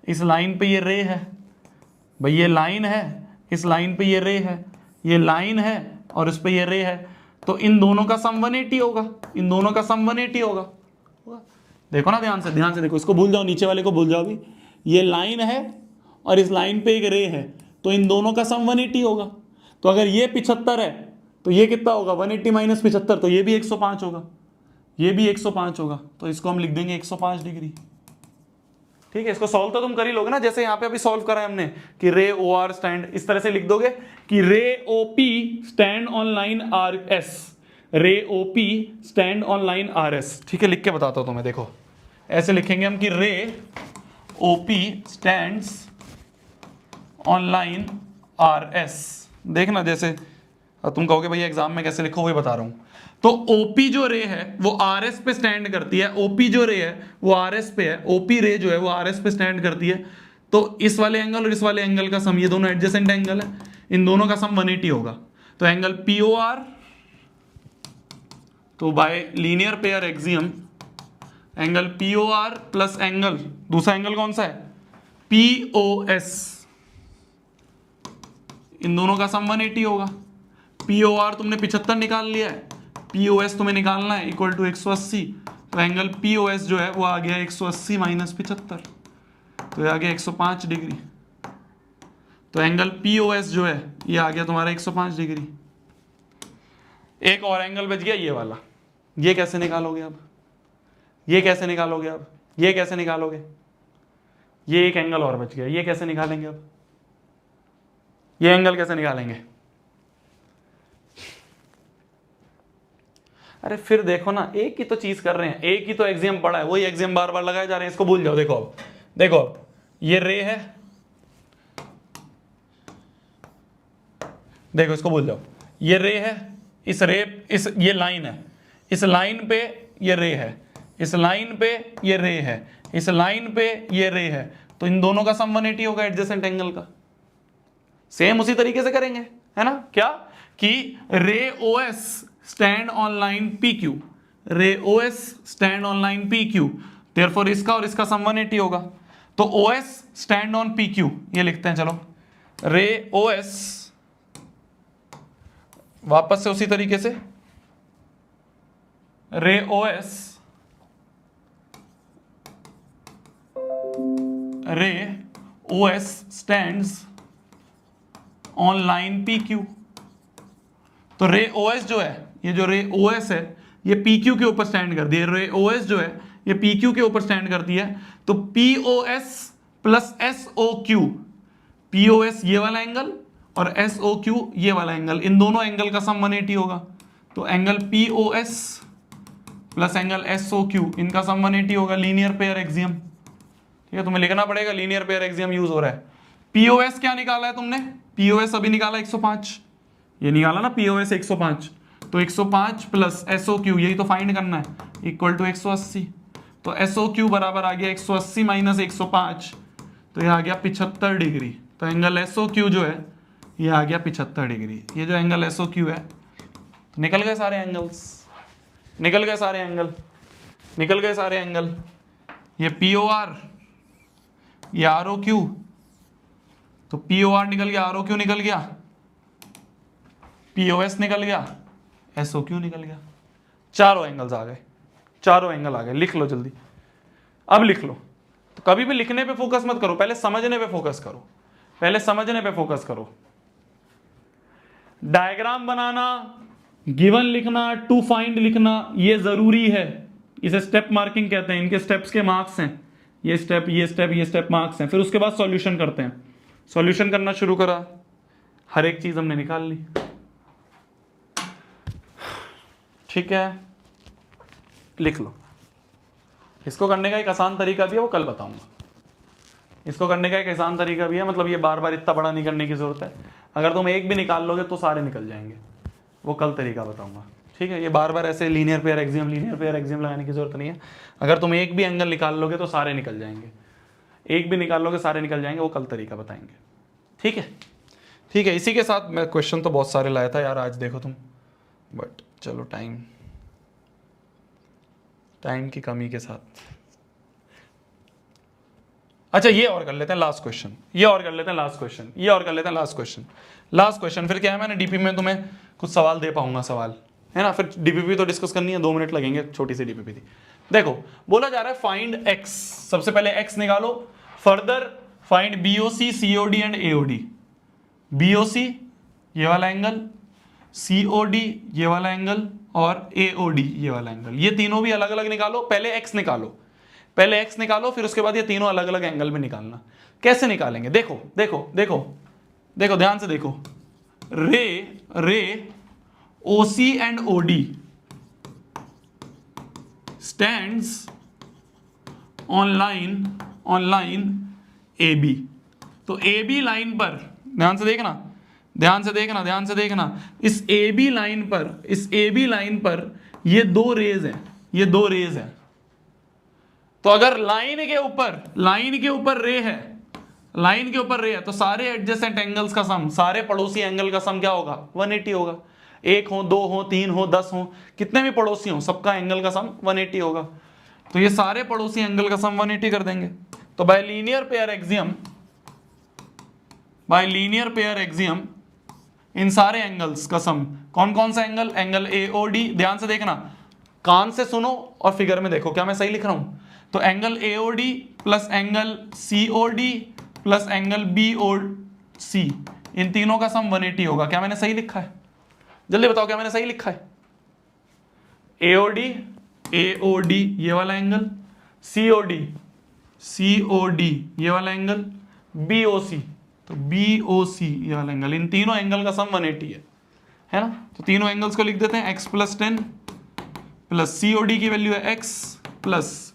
इस लाइन पे ये रे है भाई, ये लाइन है, इस लाइन पे ये रे है, ये लाइन है और इस पे ये रे है। तो इन दोनों का सम 180 होगा, देखो ना ध्यान से देखो, इसको भूल जाओ, नीचे वाले को भूल जाओ। भी ये लाइन है और इस लाइन पे एक रे है, तो इन दोनों का सम 180 होगा। तो अगर ये 75 है तो ये कितना होगा? 180 माइनस 75, तो ये भी 105 होगा, तो इसको हम लिख देंगे 105 डिग्री। ठीक है, इसको सॉल्व तो तुम कर ही लोगे ना, जैसे यहां पे अभी सॉल्व करा है हमने कि रे OR स्टैंड, इस तरह से लिख दोगे कि रे OP stand on line RS, रे OP stand on line RS। ठीक है, लिख के बताता हूं तुम्हें, देखो ऐसे लिखेंगे हम कि रे OP stands on line RS। देखना, जैसे तुम कहोगे भैया एग्जाम में कैसे लिखो, वही बता रहा हूं। तो OP जो रे है वो RS पे स्टैंड करती है, OP जो रे है वो RS पे है, OP रे जो है वो RS पे स्टैंड करती है। तो इस वाले एंगल और इस वाले एंगल का सम, ये दोनों एडजेसेंट एंगल है, इन दोनों का सम 180 होगा। तो एंगल POR, तो bye linear pair axiom angle POR plus angle, दूसरा एंगल कौन सा है? POS, इन दोनों का सम 180 होगा। POR तुमने 75 निकाल लिया है, POS तुम्हें निकालना है इक्वल टू 180। तो एंगल POS जो है वो आ गया 180 माइनस 75, तो ये आ गया 105 डिग्री। तो एंगल POS जो है ये आ गया तुम्हारा 105 डिग्री। एक और एंगल बच गया ये वाला, ये कैसे निकालोगे अब? ये कैसे निकालोगे? ये एक एंगल और बच गया, ये कैसे निकालेंगे अब? ये एंगल कैसे निकालेंगे? अरे फिर देखो ना, एक ही तो चीज कर रहे हैं, एक ही तो एक्सियम पढ़ा है, वही एक्सियम बार बार लगाए जा रहे हैं, इसको भूल जाओ। देखो अब ये रे है, देखो इसको भूल जाओ, ये रे है, ये लाइन है, इस लाइन पे ये रे है, इस लाइन पे ये रे है, इस लाइन पे ये रे है, तो इन दोनों का सम 180 होगा एडजेसेंट एंगल का। सेम उसी तरीके से करेंगे, है ना? क्या कि रे OS stand on line PQ, रे OS stand on line PQ, therefore इसका और इसका सम 180 होगा। तो OS स्टैंड ऑन PQ ये लिखते हैं, चलो रे OS वापस से उसी तरीके से रे OS stands on line P Q. तो रे ओएस जो है, ये जो रे ओएस है ये पी क्यू के ऊपर स्टैंड करती है। रे ओएस जो है ये पी क्यू के ऊपर स्टैंड करती है। तो P O S plus S O Q, P O S ये वाला एंगल और एस ओ क्यू ये वाला एंगल, इन दोनों एंगल का सम 180 होगा। तो angle P O S plus angle S O Q, इनका सम 180 होगा। लीनियर पेयर एक्सियम, ठीक है, तुम्हें लिखना पड़ेगा लीनियर पेयर एक्सियम यूज हो रहा है। पीओएस क्या निकाला है तुमने? पीओएस अभी निकाला 105, ये निकाला ना पीओएस 105। तो 105 प्लस एसओ क्यू, यही तो फाइंड करना है, इक्वल टू 180। तो एसओ क्यू बराबर आ गया 180 माइनस 105, तो ये आ गया 75 डिग्री। तो एंगल एसओ क्यू जो है ये आ गया 75 डिग्री। ये जो एंगल एसओ क्यू है, तो निकल गए सारे एंगल्स, निकल गए सारे एंगल, निकल गए सारे एंगल। ये पी ओ आर, ये आर ओ क्यू, तो पी ओ आर निकल गया, आर ओ क्यू निकल गया, पी ओ एस निकल गया, एस ओ क्यू निकल गया। चारों एंगल्स आ गए, चारों एंगल आ गए। लिख लो जल्दी, अब लिख लो। तो कभी भी लिखने पे फोकस मत करो, पहले समझने पे फोकस करो, पहले समझने पे फोकस करो। डायग्राम बनाना, गिवन लिखना, टू फाइंड लिखना, ये जरूरी है। इसे स्टेप मार्किंग कहते हैं, इनके स्टेप्स के मार्क्स हैं। ये स्टेप, ये स्टेप, ये स्टेप मार्क्स हैं। फिर उसके बाद सॉल्यूशन करते हैं। सॉल्यूशन करना शुरू करा, हर एक चीज हमने निकाल ली, ठीक है। लिख लो। इसको करने का एक आसान तरीका भी है, वो कल बताऊंगा। इसको करने का एक आसान तरीका भी है, मतलब ये बार बार इतना बड़ा नहीं करने की जरूरत है। अगर तुम एक भी निकाल लोगे तो सारे निकल जाएंगे, वो कल तरीका बताऊंगा, ठीक है। ये बार बार ऐसे लीनियर पेयर एक्सियम लगाने की जरूरत नहीं है। अगर तुम एक भी एंगल निकाल लोगे तो सारे निकल जाएंगे, एक भी निकाल लोगे सारे निकल जाएंगे, वो कल तरीका बताएंगे, ठीक है। ठीक है, इसी के साथ मैं क्वेश्चन तो बहुत सारे लाया था यार आज, देखो तुम, बट चलो टाइम की कमी के साथ। अच्छा, ये और कर लेते हैं लास्ट क्वेश्चन, ये और कर लेते हैं लास्ट क्वेश्चन, ये और कर लेते हैं लास्ट क्वेश्चन, लास्ट क्वेश्चन। फिर क्या है, मैंने डीपी में तुम्हें कुछ सवाल दे पाऊंगा, सवाल है ना। फिर डीपीपी तो डिस्कस करनी है, 2 मिनट लगेंगे, छोटी सी डीपीपी थी। देखो, बोला जा रहा है फाइंड एक्स, सबसे पहले एक्स निकालो, further find BOC, COD and AOD. BOC ये वाला एंगल, सीओडी ये वाला एंगल और एओडी ये वाला एंगल, ये तीनों भी अलग अलग निकालो। पहले एक्स निकालो, पहले एक्स निकालो, फिर उसके बाद ये तीनों अलग अलग एंगल में निकालना। कैसे निकालेंगे? देखो देखो देखो देखो, ध्यान से देखो। Ray OC and OD stands on line A B. तो ए बी लाइन पर ध्यान से देखना, ध्यान से देखना, ध्यान से देखना। इस ए बी लाइन पर, इस ए बी लाइन पर ये 2 रेज हैं, ये 2 रेज हैं। तो अगर लाइन के ऊपर रे है, लाइन के ऊपर रे है, तो सारे एडजेसेंट एंगल्स का सम, सारे पड़ोसी एंगल का सम क्या होगा? 180 होगा। 1 हो, 2 हो, 3 हो, 10 हो, कितने भी पड़ोसी हो, सबका एंगल का सम 180 होगा। तो ये सारे पड़ोसी एंगल का सम 180 कर देंगे। तो बाय लीनियर पेयर एक्सियम इन सारे एंगल्स का सम, कौन कौन सा एंगल? एंगल एओडी, ध्यान से देखना, कान से सुनो और फिगर में देखो क्या मैं सही लिख रहा हूं। तो angle AOD plus angle COD plus angle BOC, इन तीनों का सम 180 होगा। क्या मैंने सही लिखा है? जल्दी बताओ, क्या मैंने सही लिखा है? एओडी ये वाला एंगल, सीओडी ये वाला एंगल, बीओसी, तो बीओसी ये वाला एंगल, इन तीनों एंगल का सम 180 है ना। तो तीनों एंगल्स को लिख देते हैं, x प्लस 10 प्लस सीओडी की वैल्यू है x प्लस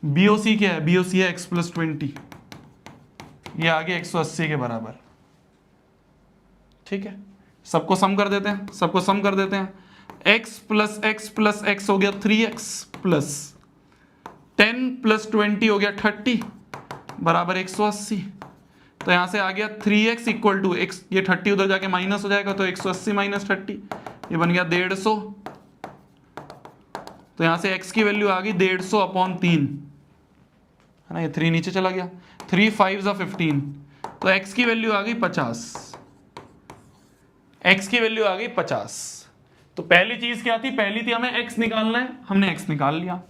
बीओसी क्या है? बीओसी है x प्लस 20, ये आगे 180 के बराबर, ठीक है। सबको सम कर देते हैं, सबको सम कर देते हैं। x plus x plus x हो गया 3x प्लस 10 प्लस 20 हो गया 30 बराबर 180। तो यहां से आ गया 3x इक्वल टू x, ये 30 उधर जाके माइनस हो जाएगा, तो 180 माइनस 30 ये बन गया 150। तो यहां से x की वैल्यू आ गई 150 अपॉन 3, है ना। ये 3 नीचे चला गया, 3 5 15, तो x की वैल्यू आ गई 50, x की वैल्यू आ गई 50। तो पहली चीज क्या थी, पहली थी हमें x निकालना है, हमने x निकाल लिया।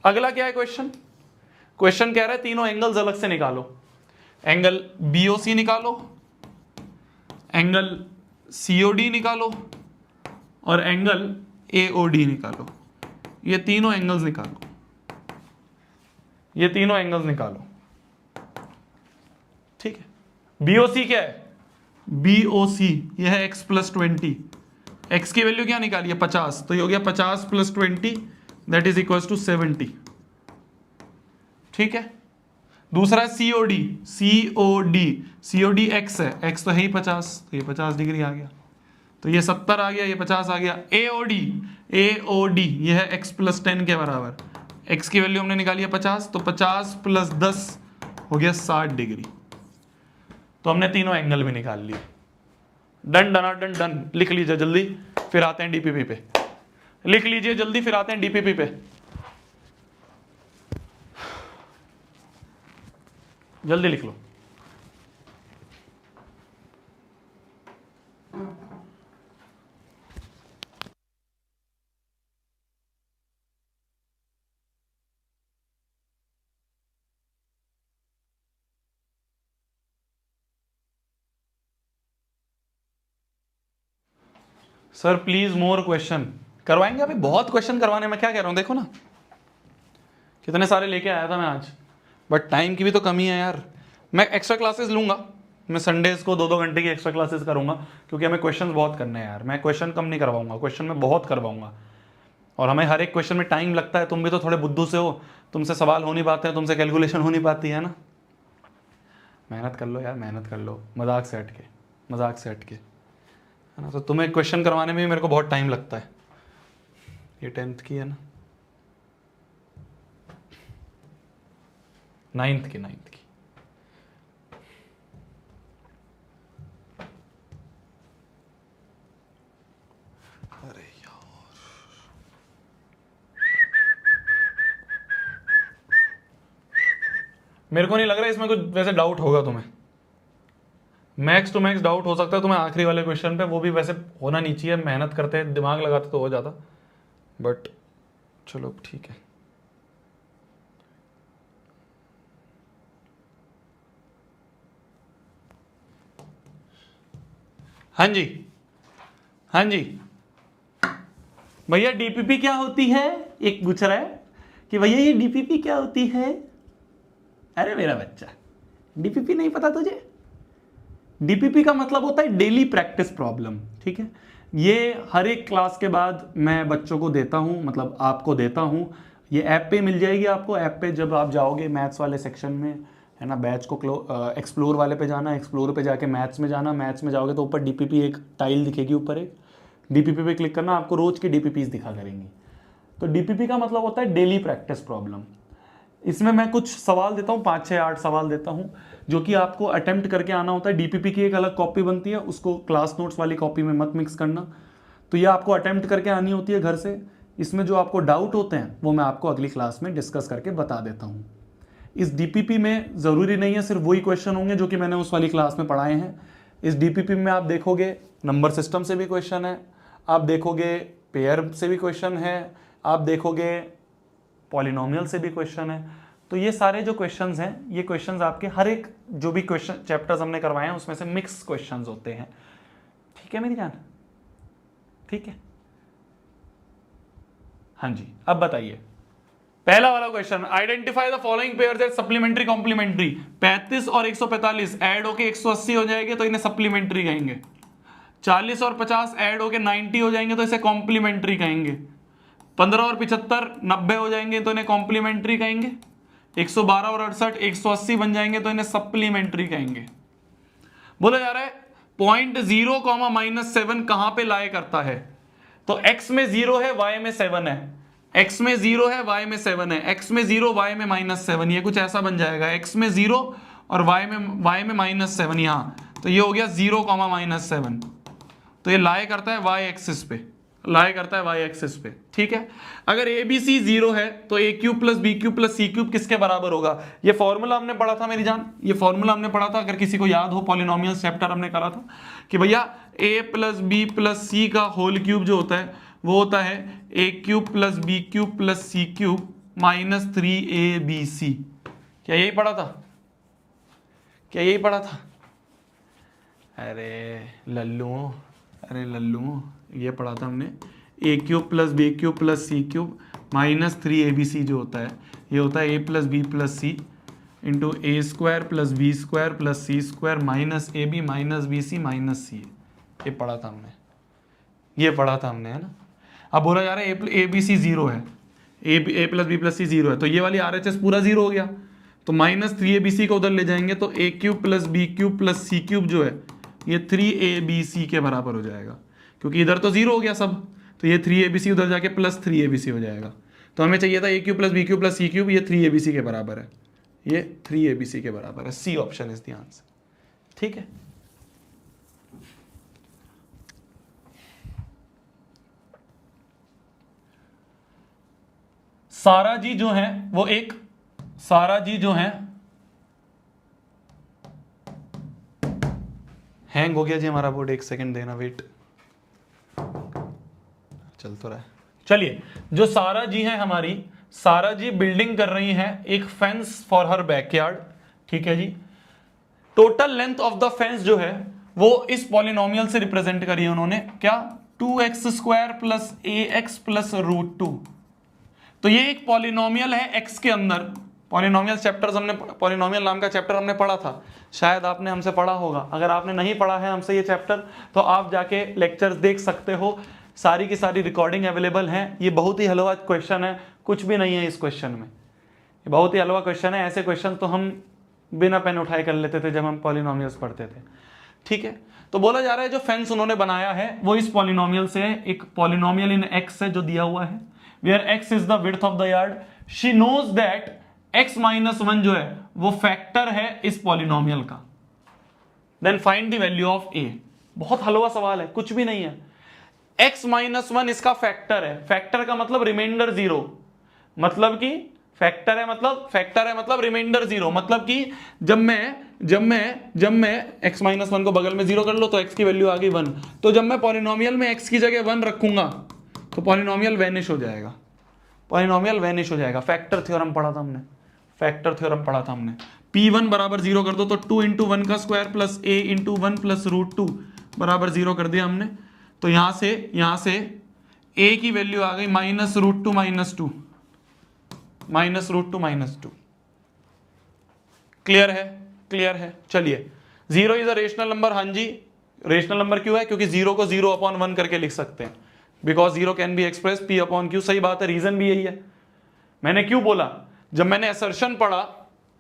अगला क्या है क्वेश्चन, क्वेश्चन कह रहा है तीनों एंगल्स अलग से निकालो, एंगल BOC निकालो, एंगल COD निकालो और एंगल AOD निकालो। ये तीनों एंगल्स निकालो, ये तीनों एंगल्स निकालो, ठीक है। BOC क्या है, BOC यह है x + 20, x की वैल्यू क्या निकाली है 50, तो ये हो गया 50 + 20 दैट इज इक्वल टू 70, ठीक है। दूसरा है COD, COD x है, x तो है ही 50, तो ये 50 डिग्री आ गया, तो ये 70 आ गया, ये 50 आ गया। AOD ये है x + 10 के बराबर, x की वैल्यू हमने निकाली है 50, तो 50 + 10 हो गया 60 डिग्री। तो हमने तीनों एंगल भी निकाल लिए। डन डन डन डन, लिख लीजिए जल्दी, फिर आते हैं DPP पे, लिख लीजिए जल्दी, फिर आते हैं DPP पे, जल्दी लिख लो। सर प्लीज मोर क्वेश्चन करवाएंगे, अभी बहुत क्वेश्चन करवाने, मैं क्या कह रहा हूं देखो ना, कितने सारे लेके आया था मैं आज, बट टाइम की भी तो कमी है यार। मैं एक्स्ट्रा क्लासेस लूंगा, मैं संडेज को 2-2 घंटे की एक्स्ट्रा क्लासेस करूंगा, क्योंकि हमें क्वेश्चंस बहुत करने हैं यार। मैं क्वेश्चन कम नहीं करवाऊंगा, क्वेश्चन मैं बहुत करवाऊंगा, और हमें हर एक क्वेश्चन में टाइम लगता है। तुम भी तो थोड़े बुद्धू से हो, तुमसे सवाल हो नहीं पाते हैं, तुमसे कैलकुलेशन हो नहीं पाती है ना। मेहनत कर लो यार, मेहनत कर लो, मजाक से हट के, मजाक से हट के, है ना। तो तुम्हें क्वेश्चन करवाने में भी मेरे को बहुत टाइम लगता है। ये 10th की है ना, 9th की अरे यार, मेरे को नहीं लग रहा इसमें कुछ वैसे डाउट होगा तुम्हें, मैक्स टू मैक्स डाउट हो सकता है तुम्हें आखिरी वाले क्वेश्चन पे, वो भी वैसे होना नहीं चाहिए, मेहनत करते दिमाग लगाते तो हो जाता, बट चलो ठीक है। हाँ जी, हाँ जी भैया, DPP क्या होती है, एक पूछ रहा है कि भैया ये DPP क्या होती है। अरे मेरा बच्चा, DPP नहीं पता तुझे, DPP का मतलब होता है डेली प्रैक्टिस प्रॉब्लम, ठीक है। ये हर एक क्लास के बाद मैं बच्चों को देता हूं, मतलब आपको देता हूं। ये ऐप पे मिल जाएगी आपको, ऐप पे जब आप जाओगे मैथ्स वाले सेक्शन में, है ना, बैच को एक्सप्लोर वाले पे जाना, एक्सप्लोर पे जाके मैथ्स में जाना, मैथ्स में जाओगे तो ऊपर DPP एक टाइल दिखेगी, ऊपर एक DPP पे क्लिक करना, आपको रोज की DPPs दिखा करेंगी। तो DPP का मतलब होता है डेली प्रैक्टिस प्रॉब्लम। इसमें मैं कुछ सवाल देता हूँ, 5, 6, 8 सवाल देता हूँ, जो कि आपको अटेम्प्ट करके आना होता है। DPP की एक अलग कॉपी बनती है, उसको क्लास नोट्स वाली कॉपी में मत मिक्स करना। तो ये आपको अटेम्प्ट करके आनी होती है घर से। इसमें जो आपको डाउट होते हैं वो मैं आपको अगली क्लास में डिस्कस करके बता देता हूँ। इस DPP में ज़रूरी नहीं है सिर्फ वही क्वेश्चन होंगे जो कि मैंने उस वाली क्लास में पढ़ाए हैं। इस DPP में आप देखोगे नंबर सिस्टम से भी क्वेश्चन है, आप देखोगे पेयर से भी क्वेश्चन है, आप देखोगे पॉलिनोमियल से भी क्वेश्चन है। तो ये सारे जो क्वेश्चंस हैं, ये क्वेश्चंस आपके हर एक जो भी क्वेश्चन चैप्टर्स हमने करवाए हैं उसमें से मिक्स क्वेश्चंस होते हैं, ठीक है मेरी जान, ठीक है। हाँ जी, अब बताइए पहला वाला question, identify the following pairs at supplementary complementary. 35 और 145 ऐड होके 180 हो जाएंगे तो इन्हें सप्लीमेंट्री कहेंगे। 40 और 50 ऐड होके 90 हो जाएंगे तो इसे कॉम्प्लीमेंट्री कहेंगे। 15 और 75 90 हो जाएंगे तो इन्हें कॉम्प्लीमेंट्री कहेंगे। 112 और 68 180 बन जाएंगे तो इन्हें सप्लीमेंट्री कहेंगे। बोला जा रहा है पॉइंट 0, -7 कहां पे लाए करता है। तो x में 0 है, y में 7 है, x में 0 है, y में 7 है, x में 0 y में -7, ये कुछ ऐसा बन जाएगा, x में 0 और y में -7 यहां, तो ये हो गया 0, -7। तो ये लाए करता है y एक्सिस पे, लाए करता है y एक्सिस पे, ठीक है। अगर ABC 0 है तो a³ + b³ + c³ किसके बराबर होगा। ये फॉर्मूला हमने पढ़ा था मेरी जान, ये फॉर्मूला हमने पढ़ा था, अगर किसी को याद हो, पॉलिनोमियल चैप्टर हमने करा था कि भैया a + b + c का होल क्यूब जो होता है वो होता है a cube plus b cube plus c cube minus 3abc। क्या यही पढ़ा था? क्या यही पढ़ा था? अरे लल्लू, ये पढ़ा था हमने। A cube plus b cube plus c cube minus 3abc जो होता है, ये होता है a plus b plus c into a square plus b square plus c square minus a b minus b c minus c. ये पढ़ा था हमने, ये पढ़ा था हमने, है ना। अब बोला जा रहा है ए बी सी जीरो है, a plus b plus C zero है, तो ये वाली RHS पूरा जीरो हो गया, तो माइनस 3abc को उधर ले जाएंगे तो a cube plus b cube plus c cube जो है ये 3abc के बराबर हो जाएगा, क्योंकि इधर तो जीरो हो गया सब, तो ये 3abc उधर जाके प्लस 3abc हो जाएगा। तो हमें चाहिए था a cube plus b cube plus c cube, ये 3abc के बराबर है, ये 3abc के बराबर है। C option is the answer. ठीक है, सारा जी जो है वो एक, सारा जी जो है, हैंग हो गया जी हमारा बोर्ड, एक सेकंड देना, वेट, चल तो रहा है। चलिए, जो सारा जी है हमारी, सारा जी बिल्डिंग कर रही है एक फेंस फॉर हर बैकयार्ड। ठीक है जी, total length of the fence जो है वो इस पॉलिनोमियल से रिप्रेजेंट करी है उन्होंने, क्या, 2x square plus ax plus √2। तो ये एक पॉलिनोमियल है x के अंदर। पॉलिनोमियल चैप्टर्स हमने, पॉलिनोमियल नाम का चैप्टर हमने पढ़ा था, शायद आपने हमसे पढ़ा होगा। अगर आपने नहीं पढ़ा है हमसे ये चैप्टर तो आप जाके लेक्चर्स देख सकते हो, सारी की सारी रिकॉर्डिंग अवेलेबल है। ये बहुत ही हलवा क्वेश्चन है, कुछ भी नहीं है इस क्वेश्चन में, ये बहुत ही हलवा क्वेश्चन है। ऐसे क्वेश्चन तो हम बिना पेन उठाए कर लेते थे जब हम पॉलिनोमियल्स पढ़ते थे। ठीक है, तो बोला जा रहा है जो फेंस उन्होंने बनाया है वो इस पॉलिनोमियल से है, एक पॉलिनोमियल इन x है जो दिया हुआ है, where x is the width of the yard. She knows that x minus 1 जो है वो फैक्टर है इस पॉलिनोमियल का, then find the value of a। बहुत हलवा सवाल है, कुछ भी नहीं है। x माइनस 1 इसका फैक्टर है, फैक्टर का मतलब रिमाइंडर जीरो, मतलब कि फैक्टर है मतलब रिमाइंडर जीरो, मतलब कि जब मैं x माइनस 1 को बगल में जीरो कर लो तो x की वैल्यू आ गई 1, तो जब मैं पॉलिनोमियल में x की जगह 1 रखूंगा तो पॉलिनोमियल वेनिश हो जाएगा, पॉलिनोमियल वेनिश हो जाएगा। फैक्टर थ्योरम पढ़ा था हमने, फैक्टर थ्योरम पढ़ा था हमने। p1 बराबर जीरो कर दो तो 2 इंटू 1 का square plus a into 1 plus √2 बराबर जीरो कर दिया हमने, तो यहां से a की वैल्यू आ गई minus √2 minus 2, minus √2 minus 2। Clear है, क्लियर है। चलिए, zero is a rational number. हाँ जी, रेशनल नंबर क्यों है? क्योंकि जीरो को 0/1 करके लिख सकते हैं, because zero can be express p/q। सही बात है, रीजन भी यही है। मैंने क्यों बोला, जब मैंने असर्शन पढ़ा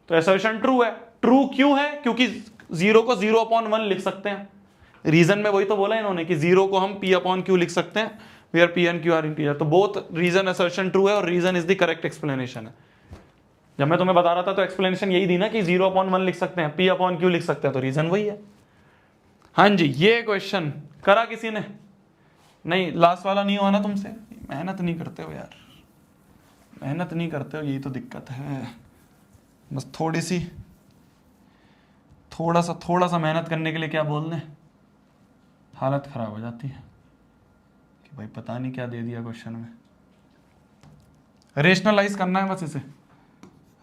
तो असर्शन ट्रू है। ट्रू क्यों है? क्योंकि जीरो को 0/1 लिख सकते हैं। रीजन में वही तो बोला इन्होंने कि जीरो को हम p/q लिख सकते हैं, where p and q are integer. तो बोथ रीजन असर्शन ट्रू है और reason is the correct explanation है। जब मैं तुम्हें बता रहा था तो एक्सप्लेनेशन यही थी ना कि 0/1 लिख सकते हैं, p/q लिख सकते हैं, तो रीजन वही है। हाँ जी, ये क्वेश्चन करा किसी ने? नहीं, लास्ट वाला नहीं हुआ ना तुमसे? मेहनत नहीं करते हो यार, मेहनत नहीं करते हो, यही तो दिक्कत है। बस थोड़ा सा मेहनत करने के लिए क्या बोल दें, हालत खराब हो जाती है कि भाई पता नहीं क्या दे दिया क्वेश्चन में। रेशनलाइज करना है बस इसे,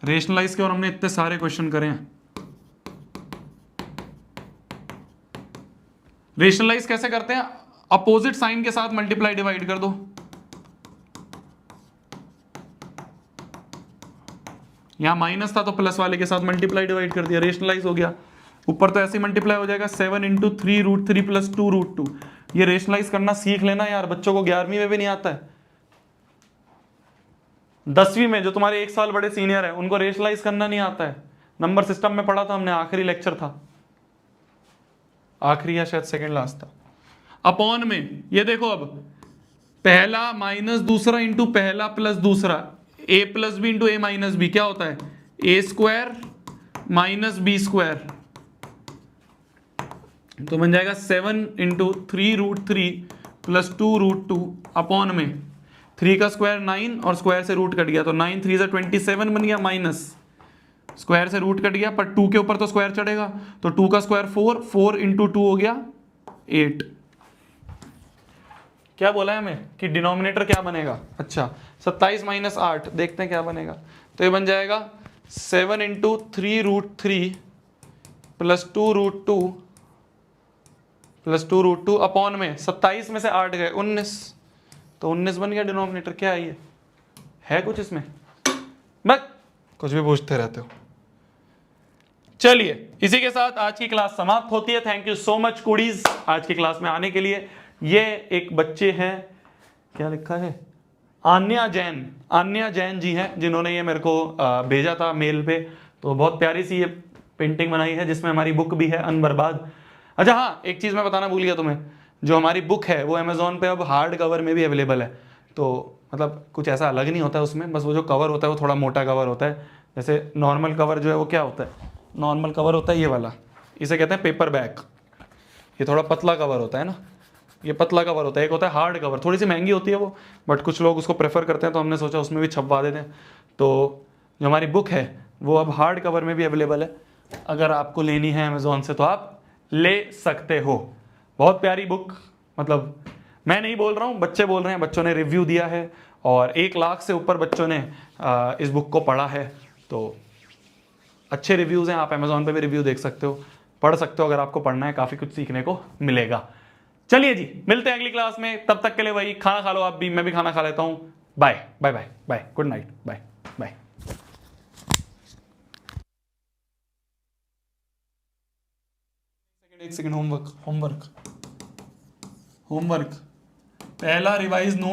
रेशनलाइज के, और हमने इतने सारे क्वेश्चन करे हैं। रेशनलाइज कैसे करते हैं? अपोजिट साइन के साथ मल्टीप्लाई डिवाइड कर दो। यहां माइनस था तो प्लस वाले के साथ मल्टीप्लाई डिवाइड कर दिया, रेशनलाइज हो गया। ऊपर तो ऐसे मल्टीप्लाई हो जाएगा, 7 इंटू 3√3 प्लस 2√2। ये रेशनलाइज करना सीख लेना यार, बच्चों को 11वीं में भी नहीं आता है। 10वीं में जो तुम्हारे एक साल बड़े सीनियर है उनको रेशनलाइज करना नहीं आता है। नंबर सिस्टम में पढ़ा था हमने, आखिरी लेक्चर था, आखिरी या शायद सेकंड लास्ट था। अपॉन में ये देखो, अब पहला माइनस दूसरा इंटू पहला प्लस दूसरा, a plus B into a minus B, क्या होता है? a square minus B square, तो बन जाएगा 7 इंटू 3√3 प्लस 2√2 अपॉन में 3 का स्क्वायर 9 और स्क्वायर से रूट कट गया, तो 9 3 27 बन गया, माइनस स्क्वायर से रूट कट गया, पर 2 के ऊपर तो स्क्वायर चढ़ेगा, तो 2 का स्क्वायर 4 इंटू 2 हो गया 8। क्या बोला है हमें कि डिनोमिनेटर क्या बनेगा? अच्छा 27 माइनस 8, देखते हैं क्या बनेगा। तो ये बन जाएगा 7 इंटू 3√3 प्लस 2√2 प्लस 2√2 अपॉन में 27 में से 8 गए 19, तो 19 बन गया डिनोमिनेटर। क्या है ये? है कुछ इसमें? बस कुछ भी पूछते रहते हो। चलिए इसी के साथ आज की क्लास समाप्त होती है। थैंक यू सो मच कुड़ीज आज की क्लास में आने के लिए। ये एक बच्चे हैं, क्या लिखा है, आन्या जैन, आन्या जैन जी हैं जिन्होंने ये मेरे को भेजा था मेल पे। तो बहुत प्यारी सी ये पेंटिंग बनाई है जिसमें हमारी बुक भी है अनबर्बाद। अच्छा हाँ, एक चीज़ मैं बताना भूल गया तुम्हें, जो हमारी बुक है वो अमेजोन पे अब हार्ड कवर में भी अवेलेबल है। तो मतलब कुछ ऐसा अलग नहीं होता है उसमें, बस वो जो कवर होता है वो थोड़ा मोटा कवर होता है। जैसे नॉर्मल कवर जो है वो क्या होता है, नॉर्मल कवर होता है ये वाला, इसे कहते हैं पेपर बैक। ये थोड़ा पतला कवर होता है ना, ये पतला कवर होता है। एक होता है हार्ड कवर, थोड़ी सी महंगी होती है वो, बट कुछ लोग उसको प्रेफर करते हैं तो हमने सोचा उसमें भी छपवा देते हैं। तो जो हमारी बुक है वो अब हार्ड कवर में भी अवेलेबल है। अगर आपको लेनी है अमेजोन से तो आप ले सकते हो। बहुत प्यारी बुक, मतलब मैं नहीं बोल रहा हूँ, बच्चे बोल रहे हैं, बच्चों ने रिव्यू दिया है और 1 लाख से ऊपर बच्चों ने इस बुक को पढ़ा है। तो अच्छे रिव्यूज़ हैं, आप अमेजोन पे भी रिव्यू देख सकते हो, पढ़ सकते हो अगर आपको पढ़ना है, काफ़ी कुछ सीखने को मिलेगा। चलिए जी, मिलते हैं अगली क्लास में, तब तक के लिए वही खाना खा लो आप भी, मैं भी खाना खा लेता हूँ। Bye bye bye bye, good night, bye bye. एक सेकंड, होमवर्क होमवर्क होमवर्क, पहला रिवाइज नोट